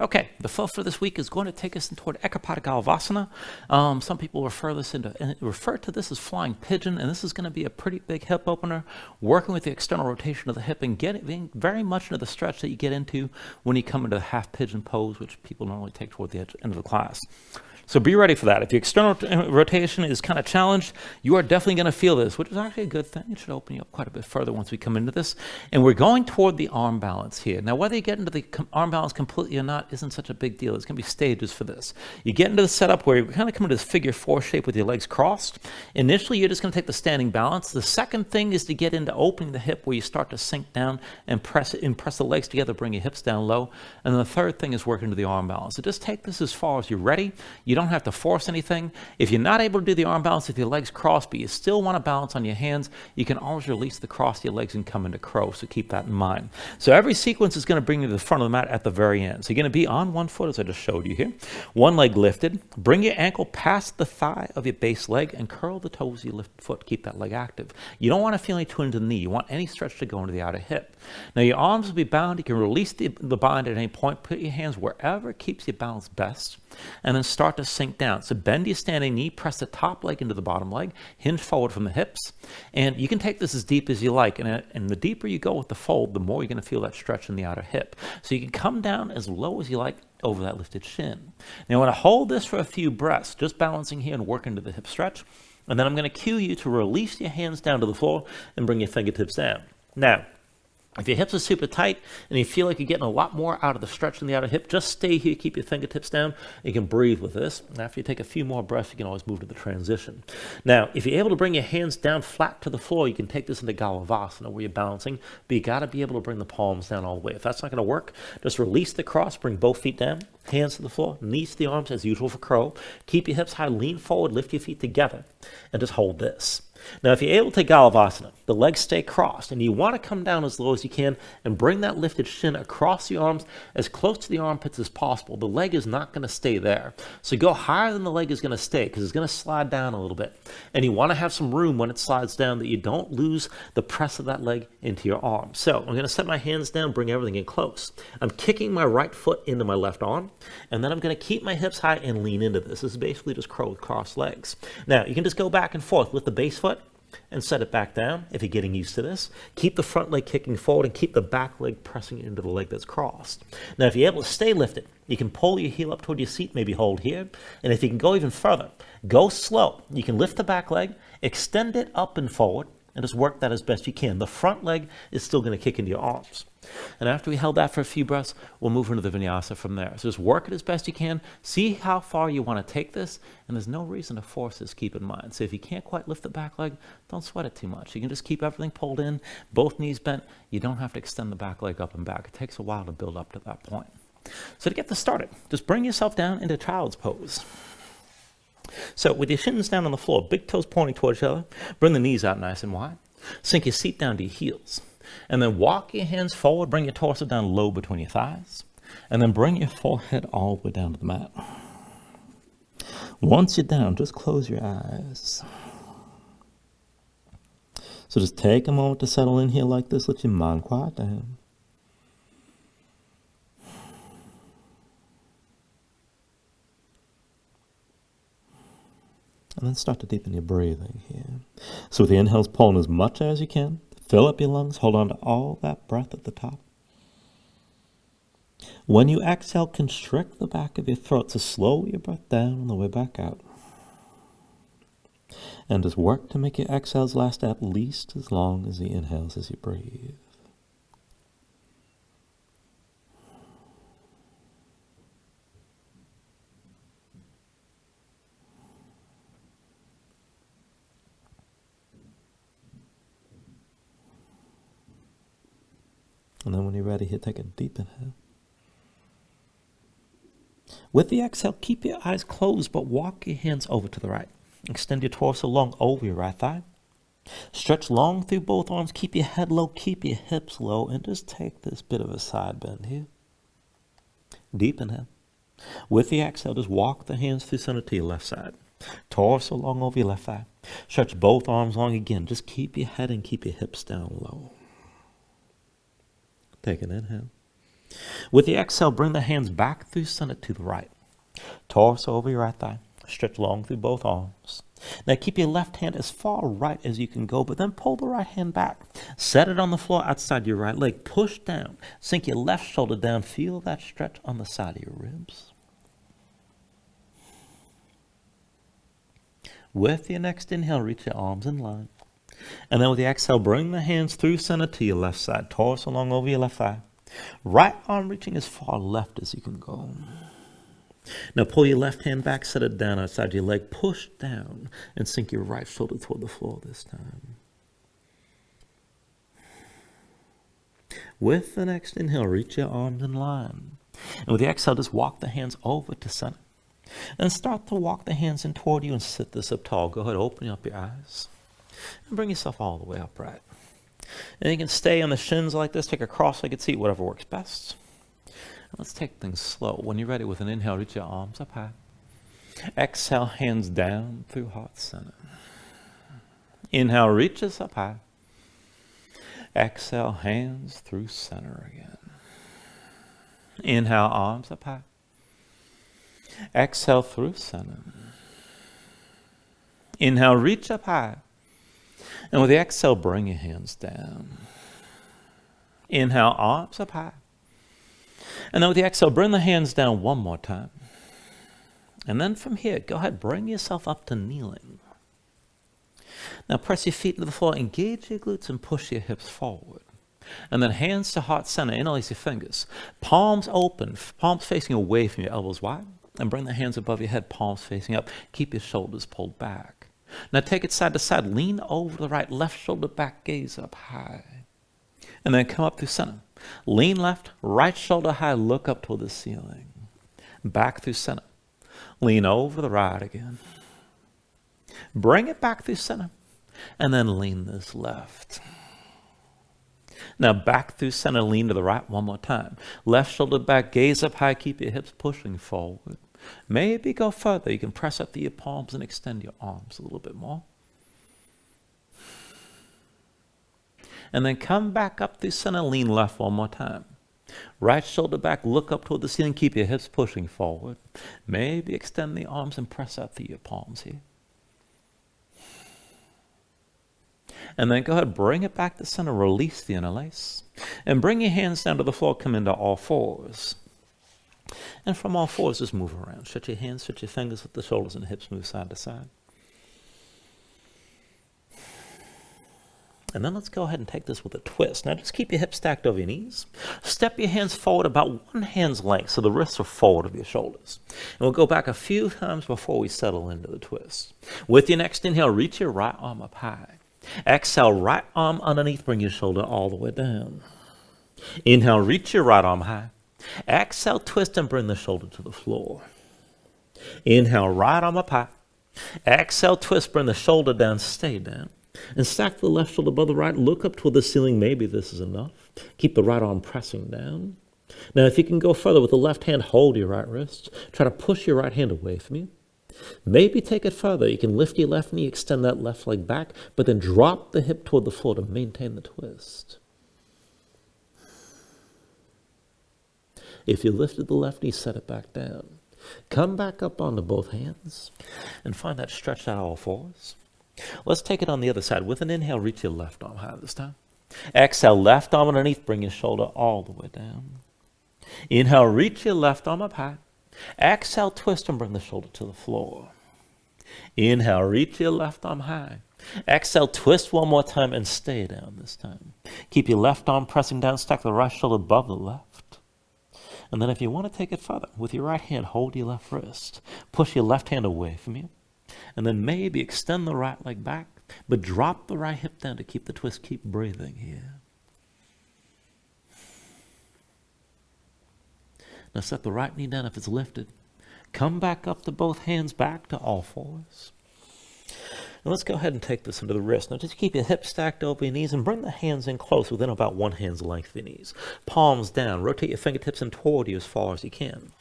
Okay, the flow for this week is going to take us toward Ekapada Galavasana. Some people refer to this as flying pigeon, and this is going to be a pretty big hip opener, working with the external rotation of the hip and getting very much into the stretch that you get into when you come into the half pigeon pose, which people normally take toward the end of the class. So be ready for that. If your external rotation is kind of challenged, you are definitely going to feel this, which is actually a good thing. It should open you up quite a bit further once we come into this. And we're going toward the arm balance here. Now, whether you get into the arm balance completely or not isn't such a big deal. There's going to be stages for this. You get into the setup where you're kind of coming to this figure four shape with your legs crossed. Initially, you're just going to take the standing balance. The second thing is to get into opening the hip where you start to sink down and press the legs together, bring your hips down low. And then the third thing is working to the arm balance. So just take this as far as you're ready. You don't have to force anything. If you're not able to do the arm balance with your legs crossed, but you still want to balance on your hands, you can always release the cross of your legs and come into crow. So keep that in mind. So every sequence is going to bring you to the front of the mat at the very end. So you're going to be on one foot, as I just showed you here. One leg lifted. Bring your ankle past the thigh of your base leg and curl the toes of your lifted foot. Keep that leg active. You don't want to feel any twin to the knee. You want any stretch to go into the outer hip. Now your arms will be bound. You can release the bind at any point. Put your hands wherever keeps you balanced best. And then start to sink down. So bend your standing knee, press the top leg into the bottom leg, hinge forward from the hips. And you can take this as deep as you like. And the deeper you go with the fold, the more you're going to feel that stretch in the outer hip. So you can come down as low as you like over that lifted shin. Now I want to hold this for a few breaths, just balancing here and working to the hip stretch. And then I'm going to cue you to release your hands down to the floor and bring your fingertips down. Now, if your hips are super tight and you feel like you're getting a lot more out of the stretch in the outer hip, just stay here, keep your fingertips down. You can breathe with this. And after you take a few more breaths, you can always move to the transition. Now, if you're able to bring your hands down flat to the floor, you can take this into Galavasana where you're balancing, but you got to be able to bring the palms down all the way. If that's not going to work, just release the cross, bring both feet down, hands to the floor, knees to the arms as usual for crow. Keep your hips high, lean forward, lift your feet together, and just hold this. Now, if you're able to take Galavasana, the legs stay crossed, and you want to come down as low as you can and bring that lifted shin across the arms as close to the armpits as possible. The leg is not going to stay there. So go higher than the leg is going to stay because it's going to slide down a little bit. And you want to have some room when it slides down that you don't lose the press of that leg into your arm. So I'm going to set my hands down, bring everything in close. I'm kicking my right foot into my left arm, and then I'm going to keep my hips high and lean into this. This is basically just crow with crossed legs. Now, you can just go back and forth with the base foot and set it back down if you're getting used to this. Keep the front leg kicking forward and keep the back leg pressing into the leg that's crossed. Now, if you're able to stay lifted, you can pull your heel up toward your seat, maybe hold here. And if you can go even further, go slow. You can lift the back leg, extend it up and forward, and just work that as best you can. The front leg is still going to kick into your arms. And after we held that for a few breaths, we'll move into the Vinyasa from there. So just work it as best you can. See how far you want to take this. And there's no reason to force this, keep in mind. So if you can't quite lift the back leg, don't sweat it too much. You can just keep everything pulled in, both knees bent. You don't have to extend the back leg up and back. It takes a while to build up to that point. So to get this started, just bring yourself down into child's pose. So with your shins down on the floor, big toes pointing towards each other, bring the knees out nice and wide. Sink your seat down to your heels. And then walk your hands forward, bring your torso down low between your thighs. And then bring your forehead all the way down to the mat. Once you're down, just close your eyes. So just take a moment to settle in here like this. Let your mind quiet down. And then start to deepen your breathing here. So with the inhales, pull in as much as you can. Fill up your lungs. Hold on to all that breath at the top. When you exhale, constrict the back of your throat. So slow your breath down on the way back out. And just work to make your exhales last at least as long as the inhales as you breathe. And then when you're ready, here, take a deep inhale. With the exhale, keep your eyes closed, but walk your hands over to the right. Extend your torso long over your right thigh. Stretch long through both arms. Keep your head low, keep your hips low, and just take this bit of a side bend here. Deep inhale. With the exhale, just walk the hands through center to your left side. Torso long over your left thigh. Stretch both arms long again. Just keep your head and keep your hips down low. Take an inhale. With the exhale, bring the hands back through center to the right. Torso over your right thigh. Stretch long through both arms. Now keep your left hand as far right as you can go, but then pull the right hand back. Set it on the floor outside your right leg. Push down. Sink your left shoulder down. Feel that stretch on the side of your ribs. With your next inhale, reach your arms in line. And then with the exhale, bring the hands through center to your left side. Torso along over your left thigh. Right arm reaching as far left as you can go. Now pull your left hand back, set it down outside your leg, push down, and sink your right shoulder toward the floor this time. With the next inhale, reach your arms in line. And with the exhale, just walk the hands over to center. And start to walk the hands in toward you and sit this up tall. Go ahead, open up your eyes. And bring yourself all the way upright. And you can stay on the shins like this, take a cross-legged seat, whatever works best. Let's take things slow. When you're ready, with an inhale, reach your arms up high. Exhale, hands down through heart center. Inhale, reaches up high. Exhale, hands through center again. Inhale, arms up high. Exhale through center. Inhale, reach up high. And with the exhale, bring your hands down. Inhale, arms up high. And then with the exhale, bring the hands down one more time. And then from here, go ahead, bring yourself up to kneeling. Now press your feet to the floor, engage your glutes and push your hips forward. And then hands to heart center, interlace your fingers. Palms open, palms facing away from your elbows wide. And bring the hands above your head, palms facing up. Keep your shoulders pulled back. Now take it side to side, lean over to the right, left shoulder back, gaze up high. And then come up through center. Lean left, right shoulder high, look up toward the ceiling. Back through center. Lean over the right again. Bring it back through center. And then lean this left. Now back through center, lean to the right one more time. Left shoulder back, gaze up high, keep your hips pushing forward. Maybe go further. You can press up through your palms and extend your arms a little bit more. And then come back up through center, lean left one more time. Right shoulder back, look up toward the ceiling, keep your hips pushing forward. Maybe extend the arms and press up through your palms here. And then go ahead, bring it back to center, release the interlace. And bring your hands down to the floor, come into all fours. And from all fours, just move around. Stretch your hands, stretch your fingers, let the shoulders and hips move side to side. And then let's go ahead and take this with a twist. Now just keep your hips stacked over your knees. Step your hands forward about one hand's length so the wrists are forward of your shoulders. And we'll go back a few times before we settle into the twist. With your next inhale, reach your right arm up high. Exhale, right arm underneath, bring your shoulder all the way down. Inhale, reach your right arm high. Exhale, twist and bring the shoulder to the floor. Inhale, right arm up high. Exhale, twist, bring the shoulder down, stay down. And stack the left shoulder above the right. Look up toward the ceiling. Maybe this is enough. Keep the right arm pressing down. Now, if you can go further with the left hand, hold your right wrist. Try to push your right hand away from you. Maybe take it further. You can lift your left knee, extend that left leg back, but then drop the hip toward the floor to maintain the twist. If you lifted the left knee, set it back down. Come back up onto both hands and find that stretch out all fours. Let's take it on the other side. With an inhale, reach your left arm high this time. Exhale, left arm underneath, bring your shoulder all the way down. Inhale, reach your left arm up high. Exhale, twist and bring the shoulder to the floor. Inhale, reach your left arm high. Exhale, twist one more time and stay down this time. Keep your left arm pressing down, stack the right shoulder above the left. And then if you want to take it further, with your right hand, hold your left wrist. Push your left hand away from you. And then maybe extend the right leg back, but drop the right hip down to keep the twist. Keep breathing here. Now set the right knee down if it's lifted. Come back up to both hands, back to all fours. And let's go ahead and take this into the wrist. Now just keep your hips stacked over your knees and bring the hands in close within about one hand's length of your knees. Palms down. Rotate your fingertips in toward you as far as you can.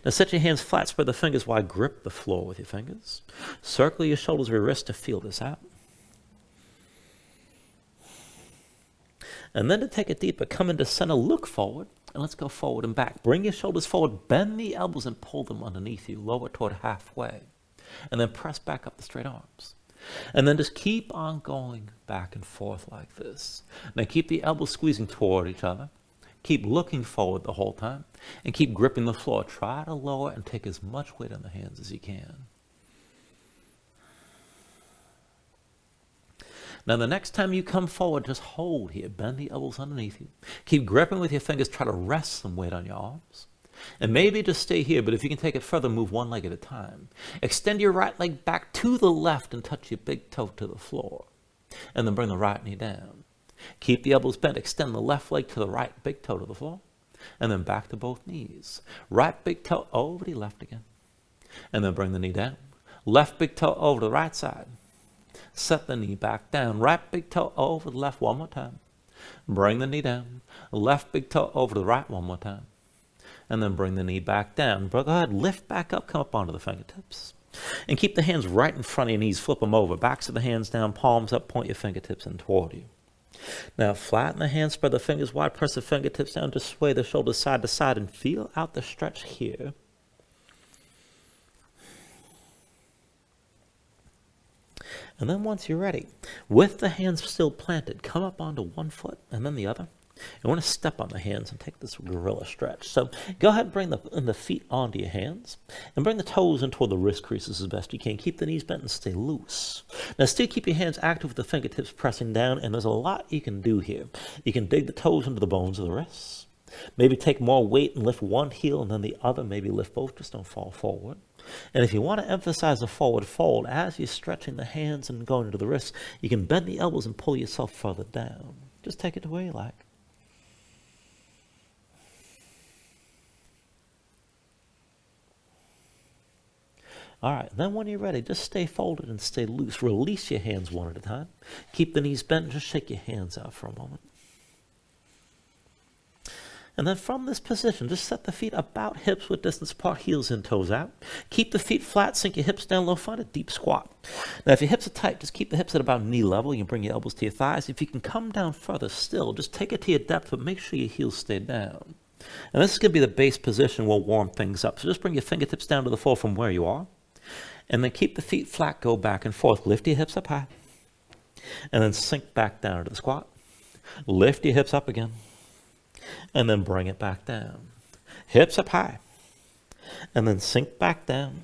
Now set your hands flat, spread the fingers wide, grip the floor with your fingers. Circle your shoulders or your wrists to feel this out. And then to take it deeper, come into center, look forward, and let's go forward and back. Bring your shoulders forward, bend the elbows and pull them underneath you, lower toward halfway. And then press back up the straight arms. And then just keep on going back and forth like this. Now keep the elbows squeezing toward each other. Keep looking forward the whole time. And keep gripping the floor. Try to lower and take as much weight on the hands as you can. Now the next time you come forward, just hold here. Bend the elbows underneath you. Keep gripping with your fingers. Try to rest some weight on your arms. And maybe just stay here, but if you can take it further, move one leg at a time. Extend your right leg back to the left and touch your big toe to the floor. And then bring the right knee down. Keep the elbows bent. Extend the left leg to the right big toe to the floor. And then back to both knees. Right big toe over the left again. And then bring the knee down. Left big toe over the right side. Set the knee back down. Right big toe over the left one more time. Bring the knee down. Left big toe over the right one more time. And then bring the knee back down. Go ahead, lift back up, come up onto the fingertips. And keep the hands right in front of your knees. Flip them over. Backs of the hands down, palms up, point your fingertips in toward you. Now flatten the hands, spread the fingers wide, press the fingertips down, just sway the shoulders side to side and feel out the stretch here. And then once you're ready, with the hands still planted, come up onto one foot and then the other. You want to step on the hands and take this gorilla stretch. So go ahead and bring the feet onto your hands and bring the toes in toward the wrist creases as best you can. Keep the knees bent and stay loose. Now still keep your hands active with the fingertips pressing down, and there's a lot you can do here. You can dig the toes into the bones of the wrists. Maybe take more weight and lift one heel and then the other. Maybe lift both, just don't fall forward. And if you want to emphasize the forward fold, as you're stretching the hands and going into the wrists, you can bend the elbows and pull yourself further down. Just take it to where you like. All right, then when you're ready, just stay folded and stay loose. Release your hands one at a time. Keep the knees bent and just shake your hands out for a moment. And then from this position, just set the feet about hips width distance apart, heels in, toes out. Keep the feet flat, sink your hips down low, find a deep squat. Now if your hips are tight, just keep the hips at about knee level. You can bring your elbows to your thighs. If you can come down further still, just take it to your depth, but make sure your heels stay down. And this is going to be the base position. We'll warm things up. So just bring your fingertips down to the floor from where you are. And then keep the feet flat, go back and forth. Lift your hips up high. And then sink back down to the squat. Lift your hips up again. And then bring it back down. Hips up high. And then sink back down.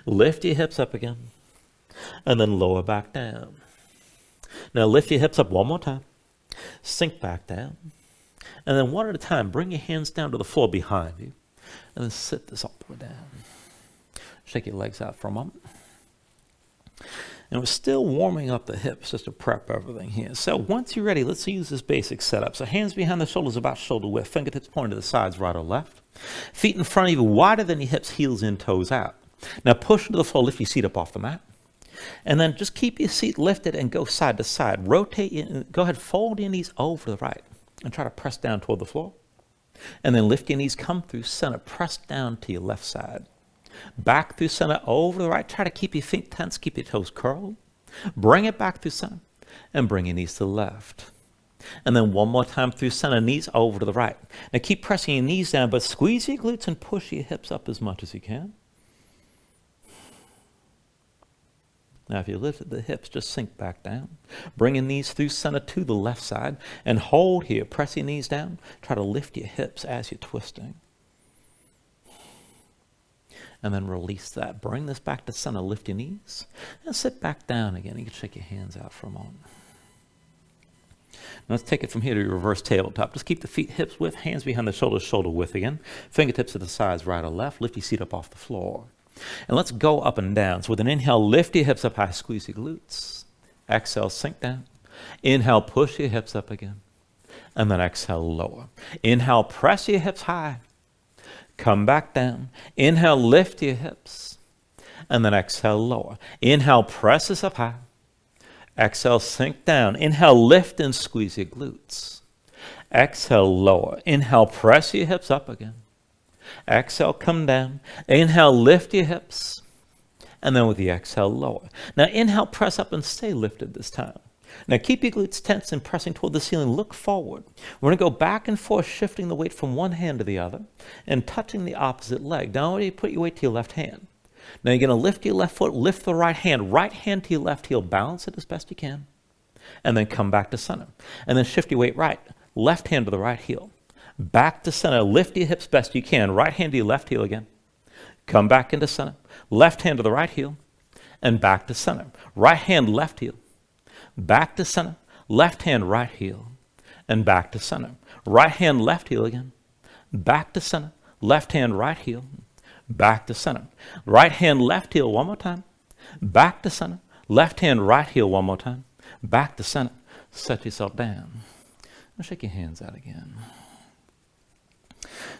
Lift your hips up again. And then lower back down. Now lift your hips up one more time. Sink back down. And then one at a time, bring your hands down to the floor behind you. And then sit this all the way down. Shake your legs out for a moment. And we're still warming up the hips just to prep everything here. So once you're ready, let's use this basic setup. So hands behind the shoulders about shoulder width, fingertips pointing to the sides, right or left. Feet in front of you, wider than your hips, heels in, toes out. Now push into the floor, lift your seat up off the mat. And then just keep your seat lifted and go side to side. Rotate, go ahead, fold your knees over to the right and try to press down toward the floor. And then lift your knees, come through center, press down to your left side. Back through center, over to the right. Try to keep your feet tense, keep your toes curled. Bring it back through center and bring your knees to the left. And then one more time through center, knees over to the right. Now keep pressing your knees down, but squeeze your glutes and push your hips up as much as you can. Now if you lifted the hips, just sink back down. Bring your knees through center to the left side and hold here. Press your knees down. Try to lift your hips as you're twisting. And then release that. Bring this back to center. Lift your knees. And sit back down again. You can shake your hands out for a moment. Now let's take it from here to your reverse tabletop. Just keep the feet hips width, hands behind the shoulders, shoulder width again. Fingertips to the sides, right or left. Lift your seat up off the floor. And let's go up and down. So with an inhale, lift your hips up high, squeeze your glutes. Exhale, sink down. Inhale, push your hips up again. And then exhale, lower. Inhale, press your hips high. Come back down. Inhale, lift your hips. And then exhale, lower. Inhale, press this up high. Exhale, sink down. Inhale, lift and squeeze your glutes. Exhale, lower. Inhale, press your hips up again. Exhale, come down. Inhale, lift your hips. And then with the exhale, lower. Now inhale, press up and stay lifted this time. Now keep your glutes tense and pressing toward the ceiling. Look forward. We're going to go back and forth, shifting the weight from one hand to the other and touching the opposite leg. Now you put your weight to your left hand. Now you're going to lift your left foot, lift the right hand to your left heel, balance it as best you can, and then come back to center. And then shift your weight right, left hand to the right heel, back to center, lift your hips best you can, right hand to your left heel again, come back into center, left hand to the right heel, and back to center. Right hand, left heel, back to center, left hand, right heel, and back to center. Right hand, left heel again, back to center, left hand, right heel, back to center. Right hand, left heel one more time, back to center, left hand, right heel one more time, back to center. Set yourself down. Now shake your hands out again.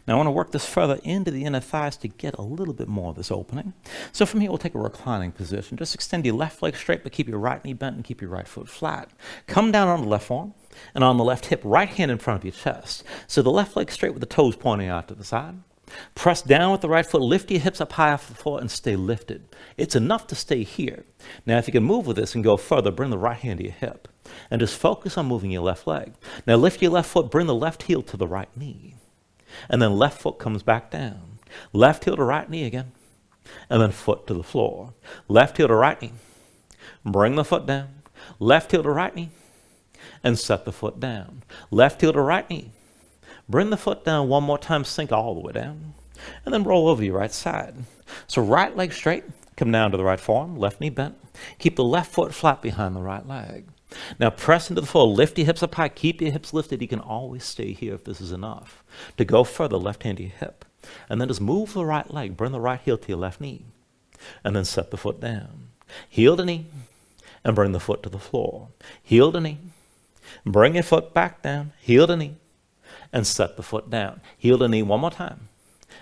Now I want to work this further into the inner thighs to get a little bit more of this opening. So from here we'll take a reclining position. Just extend your left leg straight, but keep your right knee bent and keep your right foot flat. Come down on the left arm and on the left hip, right hand in front of your chest. So the left leg straight with the toes pointing out to the side. Press down with the right foot, lift your hips up high off the floor and stay lifted. It's enough to stay here. Now if you can move with this and go further, bring the right hand to your hip and just focus on moving your left leg. Now lift your left foot, bring the left heel to the right knee. And then left foot comes back down. Left heel to right knee again. And then foot to the floor. Left heel to right knee. Bring the foot down. Left heel to right knee. And set the foot down. Left heel to right knee. Bring the foot down one more time, sink all the way down. And then roll over your right side. So right leg straight, come down to the right forearm, left knee bent. Keep the left foot flat behind the right leg. Now press into the floor, lift your hips up high, keep your hips lifted. You can always stay here if this is enough. To go further, left hand to your hip. And then just move the right leg, bring the right heel to your left knee. And then set the foot down. Heel to knee, and bring the foot to the floor. Heel to knee, bring your foot back down, heel to knee, and set the foot down. Heel to knee one more time,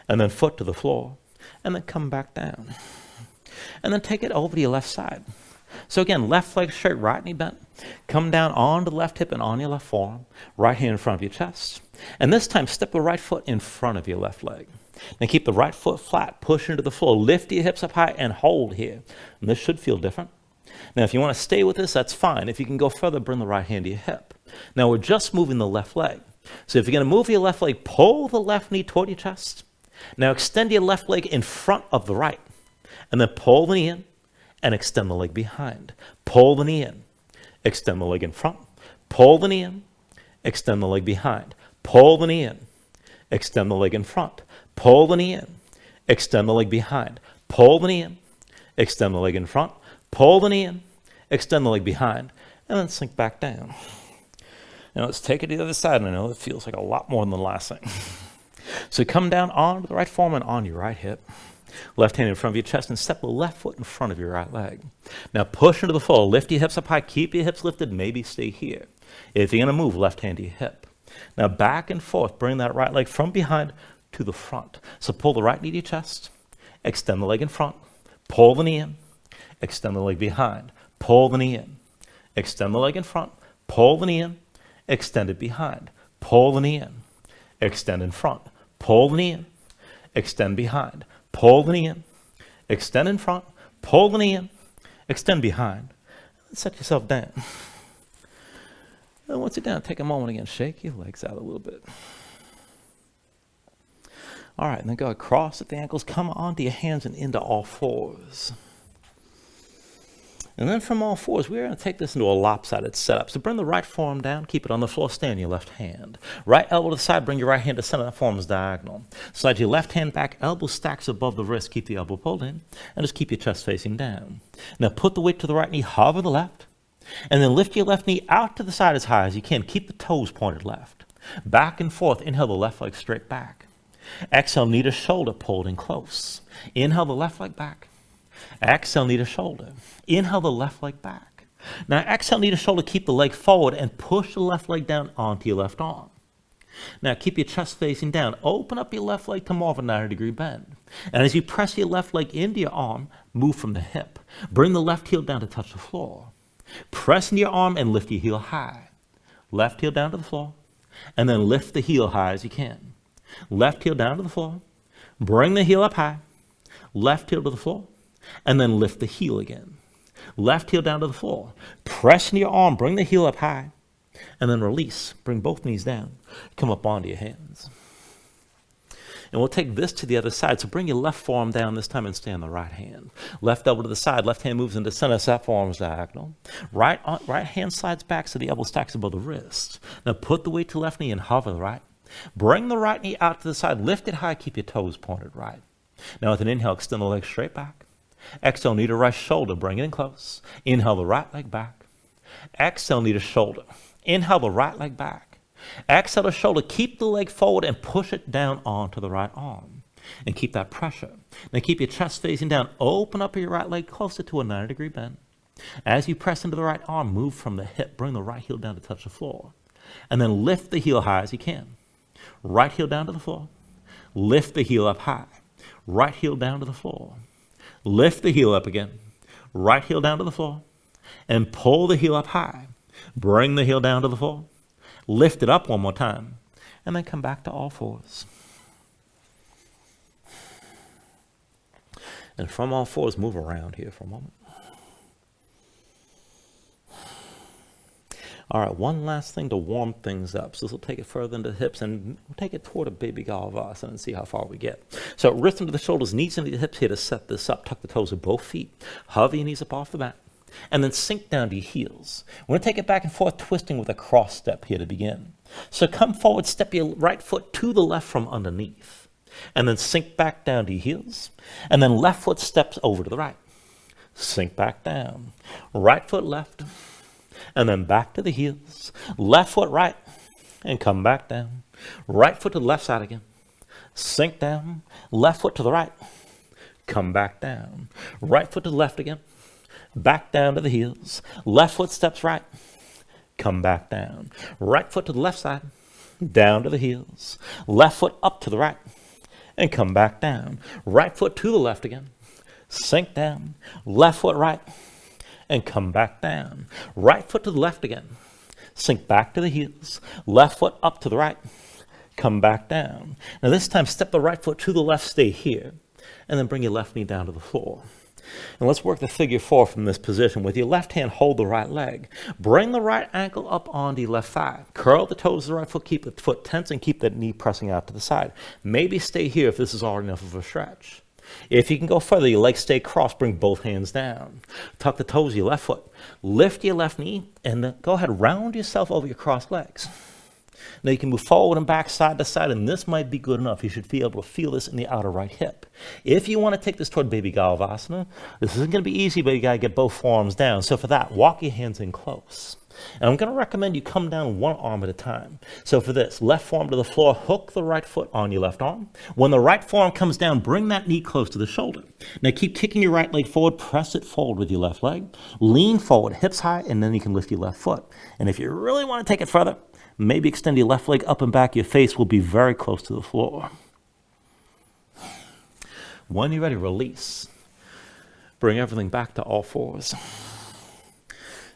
and then foot to the floor, and then come back down. And then take it over to your left side. So again, left leg straight, right knee bent. Come down onto the left hip and on your left forearm. Right hand in front of your chest. And this time, step the right foot in front of your left leg. Now keep the right foot flat, push into the floor, lift your hips up high and hold here. And this should feel different. Now if you want to stay with this, that's fine. If you can go further, bring the right hand to your hip. Now we're just moving the left leg. So if you're going to move your left leg, pull the left knee toward your chest. Now extend your left leg in front of the right. And then pull the knee in and extend the leg behind. Pull the knee in, extend the leg in front. Pull the knee in, extend the leg behind. Pull the knee in, extend the leg in front. Pull the knee in, extend the leg behind. Pull the knee in, extend the leg in front. Pull the knee in, extend the leg behind, and then sink back down. Now let's take it to the other side. I know it feels like a lot more than the last thing. So come down onto the right forearm and on your right hip. Left hand in front of your chest and step the left foot in front of your right leg. Now push into the floor. Lift your hips up high. Keep your hips lifted. Maybe stay here. If you're going to move, left hand to your hip. Now back and forth. Bring that right leg from behind to the front. So pull the right knee to your chest. Extend the leg in front. Pull the knee in. Extend the leg behind. Pull the knee in. Extend the leg in front. Pull the knee in. Extend it behind. Pull the knee in. Extend in front. Pull the knee in. Extend behind. Pull the knee in, extend in front, pull the knee in, extend behind. Set yourself down. And once you're down, take a moment again, shake your legs out a little bit. All right, and then go across at the ankles, come onto your hands and into all fours. And then from all fours, we're going to take this into a lopsided setup. So bring the right forearm down, keep it on the floor, stay on your left hand. Right elbow to the side, bring your right hand to center, that forearm is diagonal. Slide your left hand back, elbow stacks above the wrist, keep the elbow pulled in, and just keep your chest facing down. Now put the weight to the right knee, hover the left, and then lift your left knee out to the side as high as you can. Keep the toes pointed left. Back and forth, inhale the left leg straight back. Exhale, knee to shoulder, pulled in close. Inhale the left leg back. Exhale, knee to shoulder. Inhale the left leg back. Now exhale, knee to shoulder, keep the leg forward and push the left leg down onto your left arm. Now keep your chest facing down. Open up your left leg to more of a 90-degree bend. And as you press your left leg into your arm, move from the hip. Bring the left heel down to touch the floor. Press into your arm and lift your heel high. Left heel down to the floor. And then lift the heel high as you can. Left heel down to the floor. Bring the heel up high. Left heel to the floor. And then lift the heel again. Left heel down to the floor. Press into your arm, bring the heel up high, and then release. Bring both knees down. Come up onto your hands. And we'll take this to the other side. So bring your left forearm down this time and stay on the right hand. Left elbow to the side. Left hand moves into center. So that forearm's diagonal. Right hand slides back so the elbow stacks above the wrist. Now put the weight to left knee and hover the right. Bring the right knee out to the side. Lift it high. Keep your toes pointed right. Now with an inhale, extend the leg straight back. Exhale, knee to right shoulder. Bring it in close. Inhale the right leg back. Exhale, knee to shoulder. Inhale the right leg back. Exhale to shoulder, keep the leg forward and push it down onto the right arm. And keep that pressure. Now keep your chest facing down. Open up your right leg closer to a 90-degree bend. As you press into the right arm, move from the hip. Bring the right heel down to touch the floor. And then lift the heel high as you can. Right heel down to the floor. Lift the heel up high. Right heel down to the floor. Lift the heel up again. Right heel down to the floor. And pull the heel up high. Bring the heel down to the floor. Lift it up one more time, and then come back to all fours. And from all fours, move around here for a moment. All right, one last thing to warm things up. So this will take it further into the hips, and we'll take it toward a baby Galavasana and see how far we get. So wrist into the shoulders, knees into the hips here to set this up. Tuck the toes of both feet. Hover your knees up off the mat. And then sink down to your heels. We're going to take it back and forth, twisting with a cross step here to begin. So come forward, step your right foot to the left from underneath. And then sink back down to your heels. And then left foot steps over to the right. Sink back down. Right foot left. And then back to the heels. Left foot right. And come back down. Right foot to the left side again. Sink down. Left foot to the right. Come back down. Right foot to the left again. Back down to the heels. Left foot steps right. Come back down. Right foot to the left side. Down to the heels. Left foot up to the right. And come back down. Right foot to the left again. Sink down. Left foot right. And come back down. Right foot to the left again. Sink back to the heels. Left foot up to the right. Come back down. Now this time, step the right foot to the left. Stay here. And then bring your left knee down to the floor. And let's work the figure four from this position. With your left hand, hold the right leg. Bring the right ankle up onto your left thigh. Curl the toes of the right foot. Keep the foot tense and keep that knee pressing out to the side. Maybe stay here if this is already enough of a stretch. If you can go further, your legs stay crossed. Bring both hands down. Tuck the toes of your left foot. Lift your left knee and then go ahead, round yourself over your crossed legs. Now you can move forward and back, side to side, and this might be good enough. You should be able to feel this in the outer right hip. If you want to take this toward baby Galavasana, this isn't going to be easy, but you got to get both forearms down. So for that, walk your hands in close. And I'm going to recommend you come down one arm at a time. So for this, left forearm to the floor, hook the right foot on your left arm. When the right forearm comes down, bring that knee close to the shoulder. Now keep kicking your right leg forward, press it forward with your left leg. Lean forward, hips high, and then you can lift your left foot. And if you really want to take it further, maybe extend your left leg up and back. Your face will be very close to the floor. When you're ready, release. Bring everything back to all fours.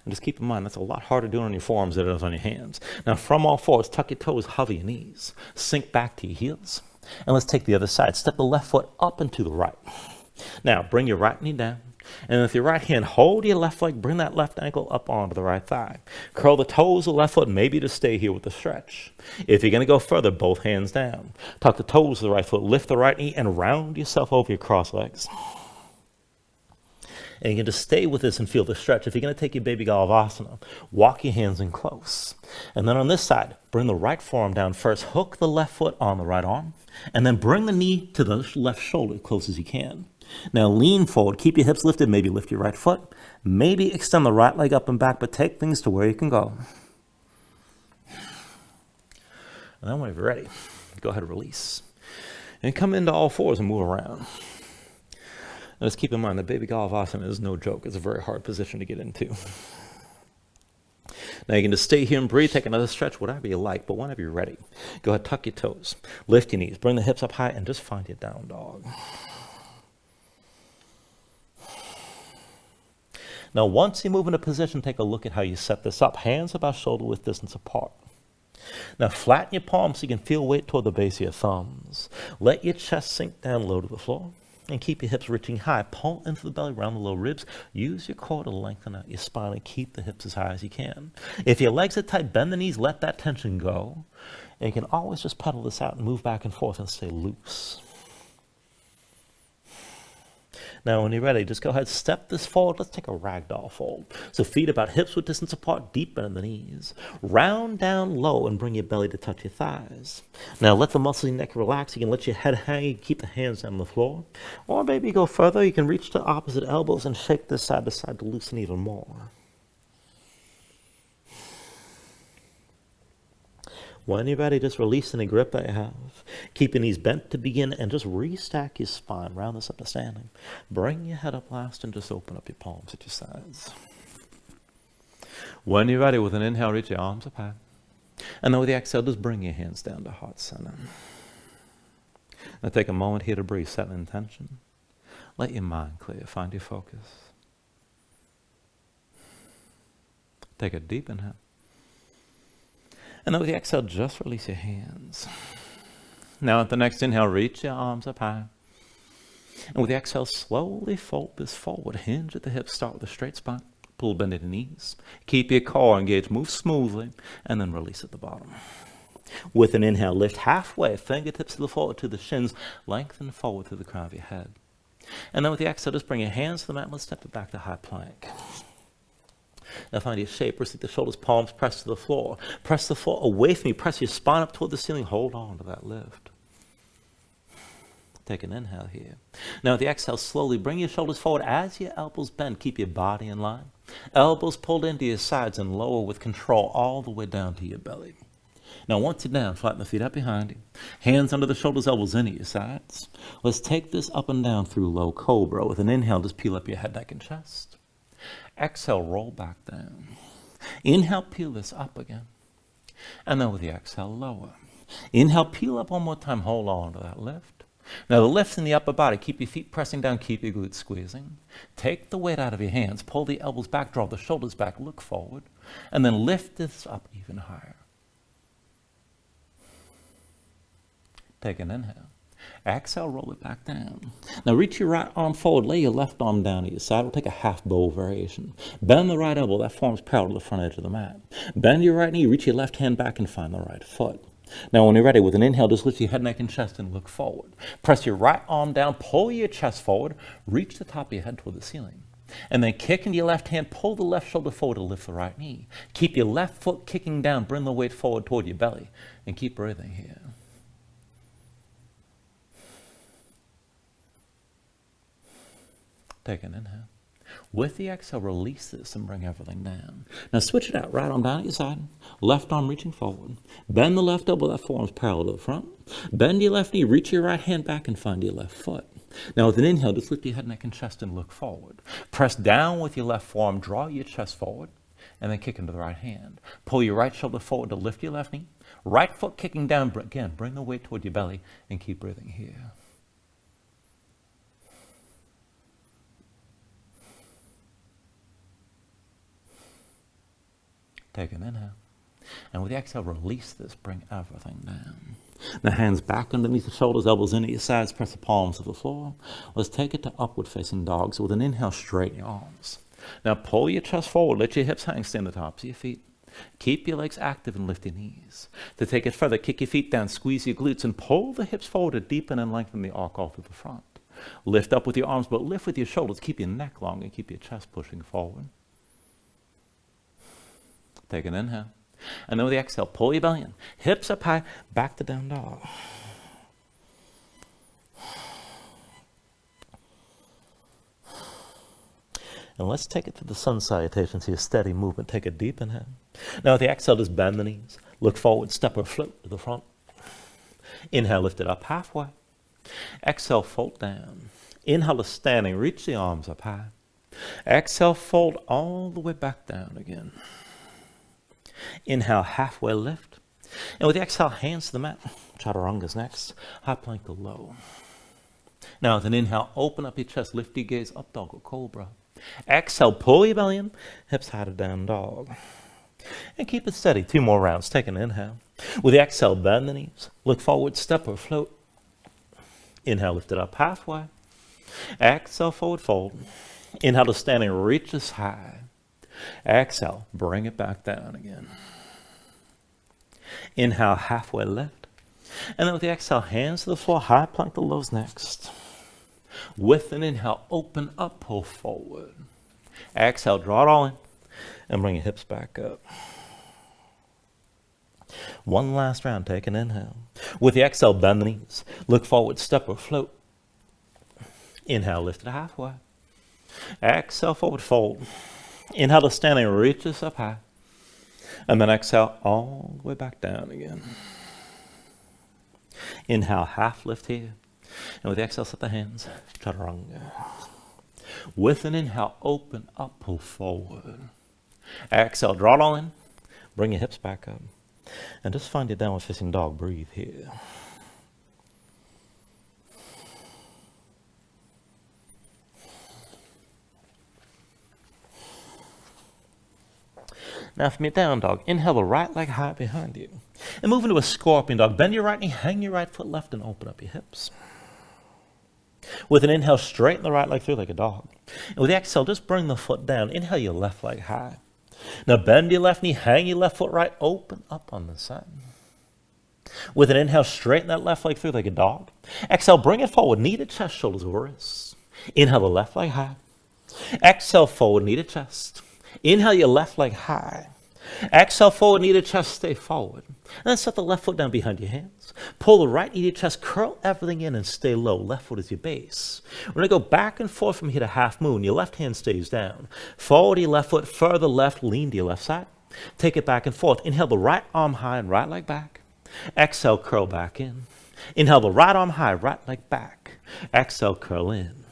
And just keep in mind, that's a lot harder doing on your forearms than it is on your hands. Now, from all fours, tuck your toes, hover your knees. Sink back to your heels. And let's take the other side. Step the left foot up and to the right. Now, bring your right knee down. And with your right hand, hold your left leg, bring that left ankle up onto the right thigh. Curl the toes of the left foot, maybe to stay here with the stretch. If you're going to go further, both hands down. Tuck the toes of the right foot, lift the right knee, and round yourself over your cross legs. And you can just stay with this and feel the stretch. If you're going to take your baby Galavasana, walk your hands in close. And then on this side, bring the right forearm down first. Hook the left foot on the right arm. And then bring the knee to the left shoulder as close as you can. Now lean forward, keep your hips lifted, maybe lift your right foot, maybe extend the right leg up and back, but take things to where you can go. And then when you're ready, go ahead and release. And come into all fours and move around. And just keep in mind that baby Galavasana is no joke. It's a very hard position to get into. Now you can just stay here and breathe, take another stretch, whatever you like, but whenever you're ready, go ahead, tuck your toes, lift your knees, bring the hips up high, and just find your down dog. Now, once you move into position, take a look at how you set this up. Hands about shoulder width distance apart. Now, flatten your palms so you can feel weight toward the base of your thumbs. Let your chest sink down low to the floor. And keep your hips reaching high. Pull into the belly, round the low ribs. Use your core to lengthen out your spine and keep the hips as high as you can. If your legs are tight, bend the knees, let that tension go. And you can always just pedal this out and move back and forth and stay loose. Now, when you're ready, just go ahead, step this forward. Let's take a ragdoll fold. So feet about hips width distance apart, deep bend in the knees. Round down low and bring your belly to touch your thighs. Now, let the muscles in your neck relax. You can let your head hang. You can keep the hands down on the floor. Or maybe go further. You can reach to opposite elbows and shake this side to side to loosen even more. When you're ready, just release any grip that you have. Keep your knees bent to begin and just restack your spine. Round this up to standing. Bring your head up last and just open up your palms at your sides. When you're ready, with an inhale, reach your arms up high. And then with the exhale, just bring your hands down to heart center. Now take a moment here to breathe, set an intention. Let your mind clear, find your focus. Take a deep inhale. And then with the exhale, just release your hands. Now at the next inhale, reach your arms up high. And with the exhale, slowly fold this forward. Hinge at the hips, start with a straight spine. Pull, bend at the knees. Keep your core engaged, move smoothly, and then release at the bottom. With an inhale, lift halfway, fingertips to the forward to the shins, lengthen forward to the crown of your head. And then with the exhale, just bring your hands to the mat. Let's step it back to high plank. Now find your shape, receive the shoulders, palms press to the floor. Press the floor away from you, press your spine up toward the ceiling, hold on to that lift. Take an inhale here. Now with the exhale, slowly bring your shoulders forward as your elbows bend, keep your body in line. Elbows pulled into your sides and lower with control all the way down to your belly. Now once you're down, flatten the feet up behind you. Hands under the shoulders, elbows into your sides. Let's take this up and down through low cobra. With an inhale, just peel up your head, neck, and chest. Exhale, roll back down. Inhale, peel this up again. And then with the exhale, lower. Inhale, peel up one more time. Hold on to that lift. Now the lift's in the upper body. Keep your feet pressing down. Keep your glutes squeezing. Take the weight out of your hands. Pull the elbows back. Draw the shoulders back. Look forward. And then lift this up even higher. Take an inhale. Exhale, roll it back down. Now reach your right arm forward, lay your left arm down to your side. We'll take a half bow variation. Bend the right elbow, that forms parallel to the front edge of the mat. Bend your right knee, reach your left hand back and find the right foot. Now when you're ready, with an inhale, just lift your head, neck, and chest and look forward. Press your right arm down, pull your chest forward, reach the top of your head toward the ceiling. And then kick into your left hand, pull the left shoulder forward to lift the right knee. Keep your left foot kicking down, bring the weight forward toward your belly, and keep breathing here. Take an inhale. With the exhale, release this and bring everything down. Now switch it out. Right arm down at your side. Left arm reaching forward. Bend the left elbow, that forearm's parallel to the front. Bend your left knee, reach your right hand back and find your left foot. Now with an inhale, just lift your head, neck, and chest and look forward. Press down with your left forearm, draw your chest forward, and then kick into the right hand. Pull your right shoulder forward to lift your left knee. Right foot kicking down, again, bring the weight toward your belly and keep breathing here. Take an inhale. And with the exhale, release this, bring everything down. Now hands back underneath the shoulders, elbows into your sides, press the palms to the floor. Let's take it to upward facing dog. So with an inhale, straighten your arms. Now pull your chest forward, let your hips hang, stand the tops of your feet. Keep your legs active and lift your knees. To take it further, kick your feet down, squeeze your glutes, and pull the hips forward to deepen and lengthen the arc all through the front. Lift up with your arms, but lift with your shoulders. Keep your neck long and keep your chest pushing forward. Take an inhale. And then with the exhale, pull your belly in. Hips up high, back to down dog. And let's take it to the sun salutation, see a steady movement. Take a deep inhale. Now with the exhale, just bend the knees. Look forward, step or flip to the front. Inhale, lift it up halfway. Exhale, fold down. Inhale to standing, reach the arms up high. Exhale, fold all the way back down again. Inhale, halfway lift. And with the exhale, hands to the mat. Chaturanga's next. High plank to low. Now with an inhale, open up your chest, lift your gaze up, dog or cobra. Exhale, pull your belly in, hips high to down dog. And keep it steady. 2 more rounds. Take an inhale. With the exhale, bend the knees. Look forward, step or float. Inhale, lift it up halfway. Exhale, forward fold. Inhale to standing, reaches high. Exhale, bring it back down again. Inhale, halfway lift. And then with the exhale, hands to the floor, high plank the lows next. With an inhale, open up, pull forward. Exhale, draw it all in, and bring your hips back up. One last round, take an inhale. With the exhale, bend the knees. Look forward, step or float. Inhale, lift it halfway. Exhale, forward fold. Inhale to standing, reaches up high. And then exhale all the way back down again. Inhale, half lift here. And with the exhale, set the hands, chaturanga. With an inhale, open up, pull forward. Exhale, draw it all in. Bring your hips back up. And just find your downward facing dog. Breathe here. Now from your down dog, inhale the right leg high behind you. And move into a scorpion dog. Bend your right knee, hang your right foot left, and open up your hips. With an inhale, straighten the right leg through like a dog. And with the exhale, just bring the foot down. Inhale your left leg high. Now bend your left knee, hang your left foot right, open up on the side. With an inhale, straighten that left leg through like a dog. Exhale, bring it forward, knee to chest, shoulders over wrists. Inhale the left leg high. Exhale, forward, knee to chest. Inhale your left leg high. Exhale, forward, knee to chest, stay forward. And then set the left foot down behind your hands. Pull the right knee to chest, curl everything in and stay low. Left foot is your base. We're going to go back and forth from here to half moon. Your left hand stays down. Forward your left foot, further left, lean to your left side. Take it back and forth. Inhale the right arm high and right leg back. Exhale, curl back in. Inhale the right arm high, right leg back. Exhale, curl in.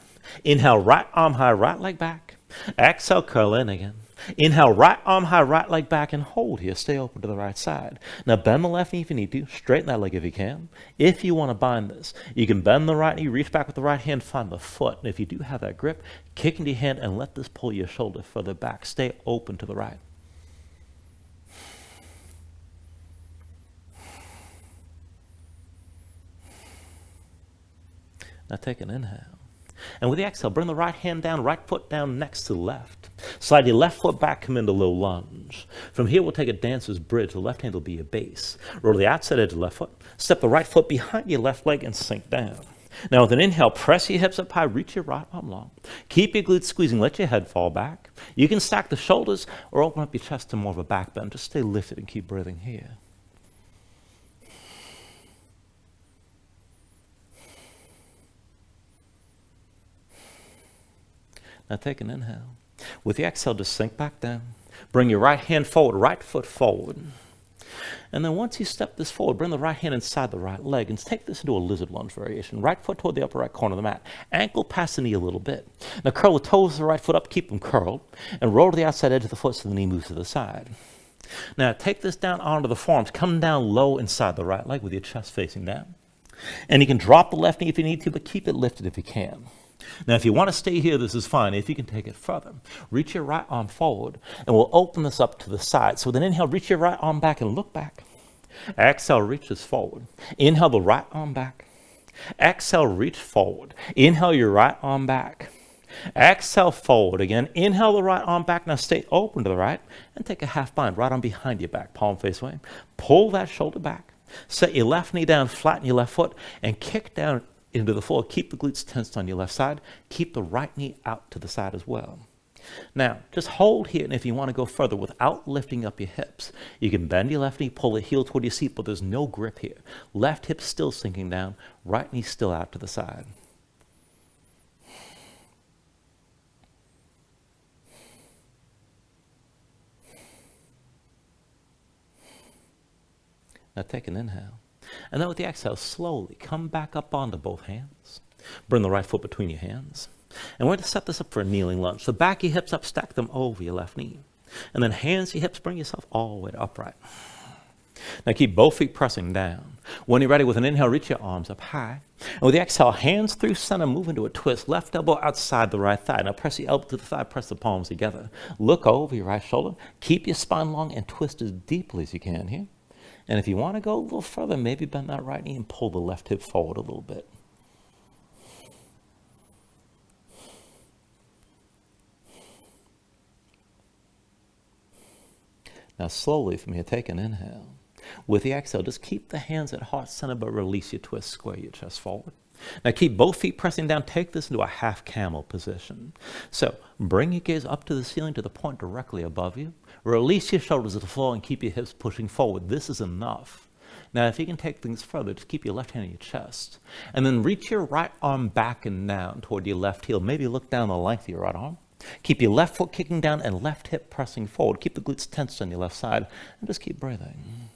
Inhale, right arm high, right leg back. Exhale, curl in again. Inhale, right arm high, right leg back, and hold here. Stay open to the right side. Now bend the left knee if you need to. Straighten that leg if you can. If you want to bind this, you can bend the right knee, reach back with the right hand, find the foot. And if you do have that grip, kick into your hand and let this pull your shoulder further back. Stay open to the right. Now take an inhale. And with the exhale, bring the right hand down, right foot down next to the left. Slide your left foot back, come into low lunge. From here, we'll take a dancer's bridge. The left hand will be your base. Roll to the outside edge of the left foot. Step the right foot behind your left leg and sink down. Now with an inhale, press your hips up high, reach your right arm long. Keep your glutes squeezing, let your head fall back. You can stack the shoulders or open up your chest to more of a back bend. Just stay lifted and keep breathing here. Now take an inhale. With the exhale, just sink back down. Bring your right hand forward, right foot forward. And then once you step this forward, bring the right hand inside the right leg and take this into a lizard lunge variation. Right foot toward the upper right corner of the mat. Ankle past the knee a little bit. Now curl the toes of the right foot up, keep them curled, and roll to the outside edge of the foot so the knee moves to the side. Now take this down onto the forearms. Come down low inside the right leg with your chest facing down. And you can drop the left knee if you need to, but keep it lifted if you can. Now, if you want to stay here, this is fine. If you can take it further, reach your right arm forward, and we'll open this up to the side. So with an inhale, reach your right arm back and look back. Exhale, reach this forward. Inhale the right arm back. Exhale, reach forward. Inhale your right arm back. Exhale, forward again. Inhale the right arm back. Now stay open to the right and take a half bind. Right arm behind your back, palm face away. Pull that shoulder back. Set your left knee down, flatten your left foot, and kick down into the floor. Keep the glutes tensed on your left side. Keep the right knee out to the side as well. Now, just hold here, and if you want to go further without lifting up your hips, you can bend your left knee, pull the heel toward your seat, but there's no grip here. Left hip still sinking down, right knee still out to the side. Now take an inhale. And then with the exhale, slowly come back up onto both hands. Bring the right foot between your hands. And we're going to set this up for a kneeling lunge. So back your hips up, stack them over your left knee. And then hands to your hips, bring yourself all the way to upright. Now keep both feet pressing down. When you're ready, with an inhale, reach your arms up high. And with the exhale, hands through center, move into a twist. Left elbow outside the right thigh. Now press the elbow to the thigh, press the palms together. Look over your right shoulder. Keep your spine long and twist as deeply as you can here. And if you want to go a little further, maybe bend that right knee and pull the left hip forward a little bit. Now slowly from here, take an inhale. With the exhale, just keep the hands at heart center, but release your twist, square your chest forward. Now keep both feet pressing down. Take this into a half camel position. So bring your gaze up to the ceiling, to the point directly above you. Release your shoulders to the floor and keep your hips pushing forward. This is enough. Now if you can take things further, just keep your left hand on your chest. And then reach your right arm back and down toward your left heel. Maybe look down the length of your right arm. Keep your left foot kicking down and left hip pressing forward. Keep the glutes tensed on your left side and just keep breathing.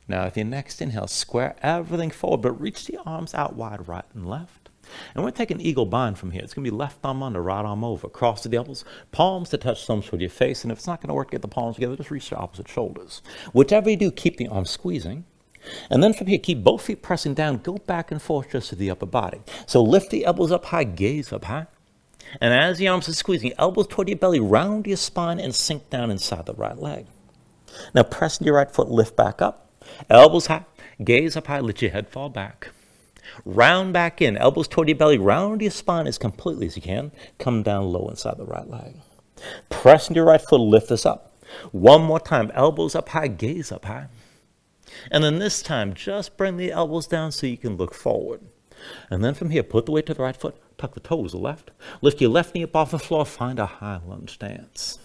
Now, with your next inhale, square everything forward, but reach the arms out wide, right and left. And we're going to take an eagle bind from here. It's going to be left thumb under, right arm over, cross to the elbows, palms to touch thumbs with your face. And if it's not going to work to get the palms together, just reach the opposite shoulders. Whichever you do, keep the arms squeezing. And then from here, keep both feet pressing down. Go back and forth just to the upper body. So lift the elbows up high, gaze up high. And as the arms are squeezing, elbows toward your belly, round your spine, and sink down inside the right leg. Now press your right foot, lift back up. Elbows high, gaze up high, let your head fall back. Round back in, elbows toward your belly, round your spine as completely as you can. Come down low inside the right leg. Press into your right foot, lift this up. One more time, elbows up high, gaze up high. And then this time, just bring the elbows down so you can look forward. And then from here, put the weight to the right foot, tuck the toes to the left. Lift your left knee up off the floor, find a high lunge stance.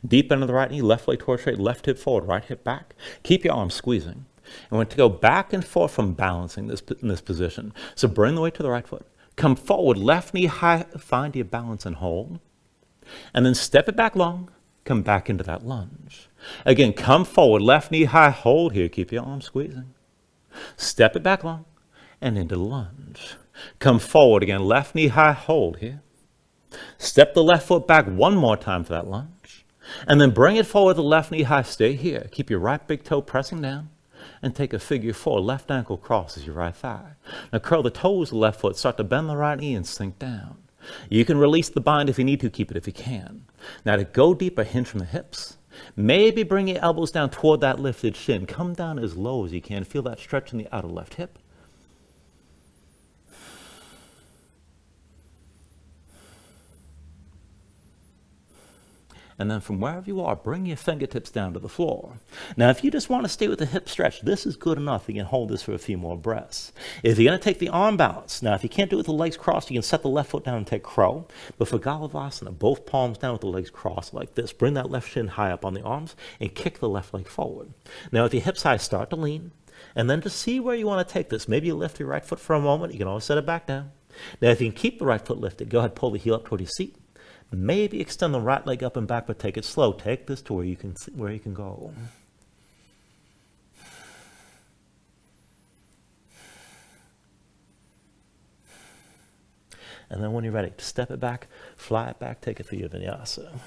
Deep into the right knee, left leg torn straight, left hip forward, right hip back. Keep your arms squeezing. And we're going to go back and forth from balancing in this position. So bring the weight to the right foot. Come forward, left knee high, find your balance and hold. And then step it back long, come back into that lunge. Again, come forward, left knee high, hold here, keep your arms squeezing. Step it back long and into the lunge. Come forward again, left knee high, hold here. Step the left foot back one more time for that lunge. And then bring it forward, the left knee high, stay here. Keep your right big toe pressing down and take a figure four. Left ankle crosses your right thigh. Now curl the toes of the left foot, start to bend the right knee and sink down. You can release the bind if you need to, keep it if you can. Now to go deeper, hinge from the hips. Maybe bring your elbows down toward that lifted shin. Come down as low as you can. Feel that stretch in the outer left hip. And then from wherever you are, bring your fingertips down to the floor. Now, if you just want to stay with the hip stretch, this is good enough. You can hold this for a few more breaths. If you're going to take the arm balance, now, if you can't do it with the legs crossed, you can set the left foot down and take crow. But for Galavasana, both palms down with the legs crossed like this. Bring that left shin high up on the arms and kick the left leg forward. Now, with your hips high, start to lean. And then just see where you want to take this. Maybe you lift your right foot for a moment. You can always set it back down. Now, if you can keep the right foot lifted, go ahead, pull the heel up toward your seat. Maybe extend the right leg up and back, but take it slow. Take this to where you can go. And then when you're ready, step it back, fly it back, take it for your Vinyasa.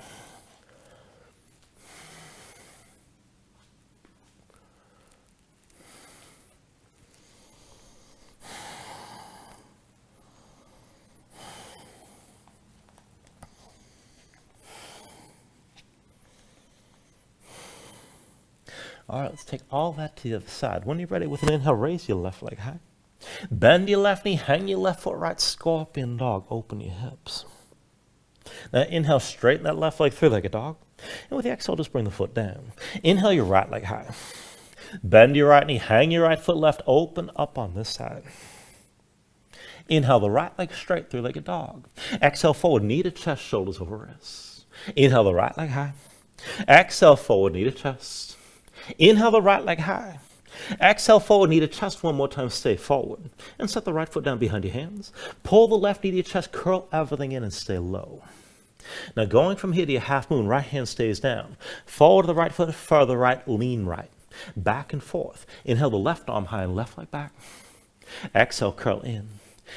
All right, let's take all that to the other side. When you're ready, with an inhale, raise your left leg high. Bend your left knee, hang your left foot right, scorpion dog, open your hips. Now inhale, straighten that left leg through like a dog. And with the exhale, just bring the foot down. Inhale your right leg high. Bend your right knee, hang your right foot left, open up on this side. Inhale the right leg straight through like a dog. Exhale forward, knee to chest, shoulders over wrists. Inhale the right leg high. Exhale forward, knee to chest. Inhale the right leg high. Exhale forward, knee to chest one more time, stay forward. And set the right foot down behind your hands. Pull the left knee to your chest, curl everything in and stay low. Now going from here to your half moon, right hand stays down. Forward to the right foot, further right, lean right. Back and forth. Inhale the left arm high and left leg back. Exhale, curl in.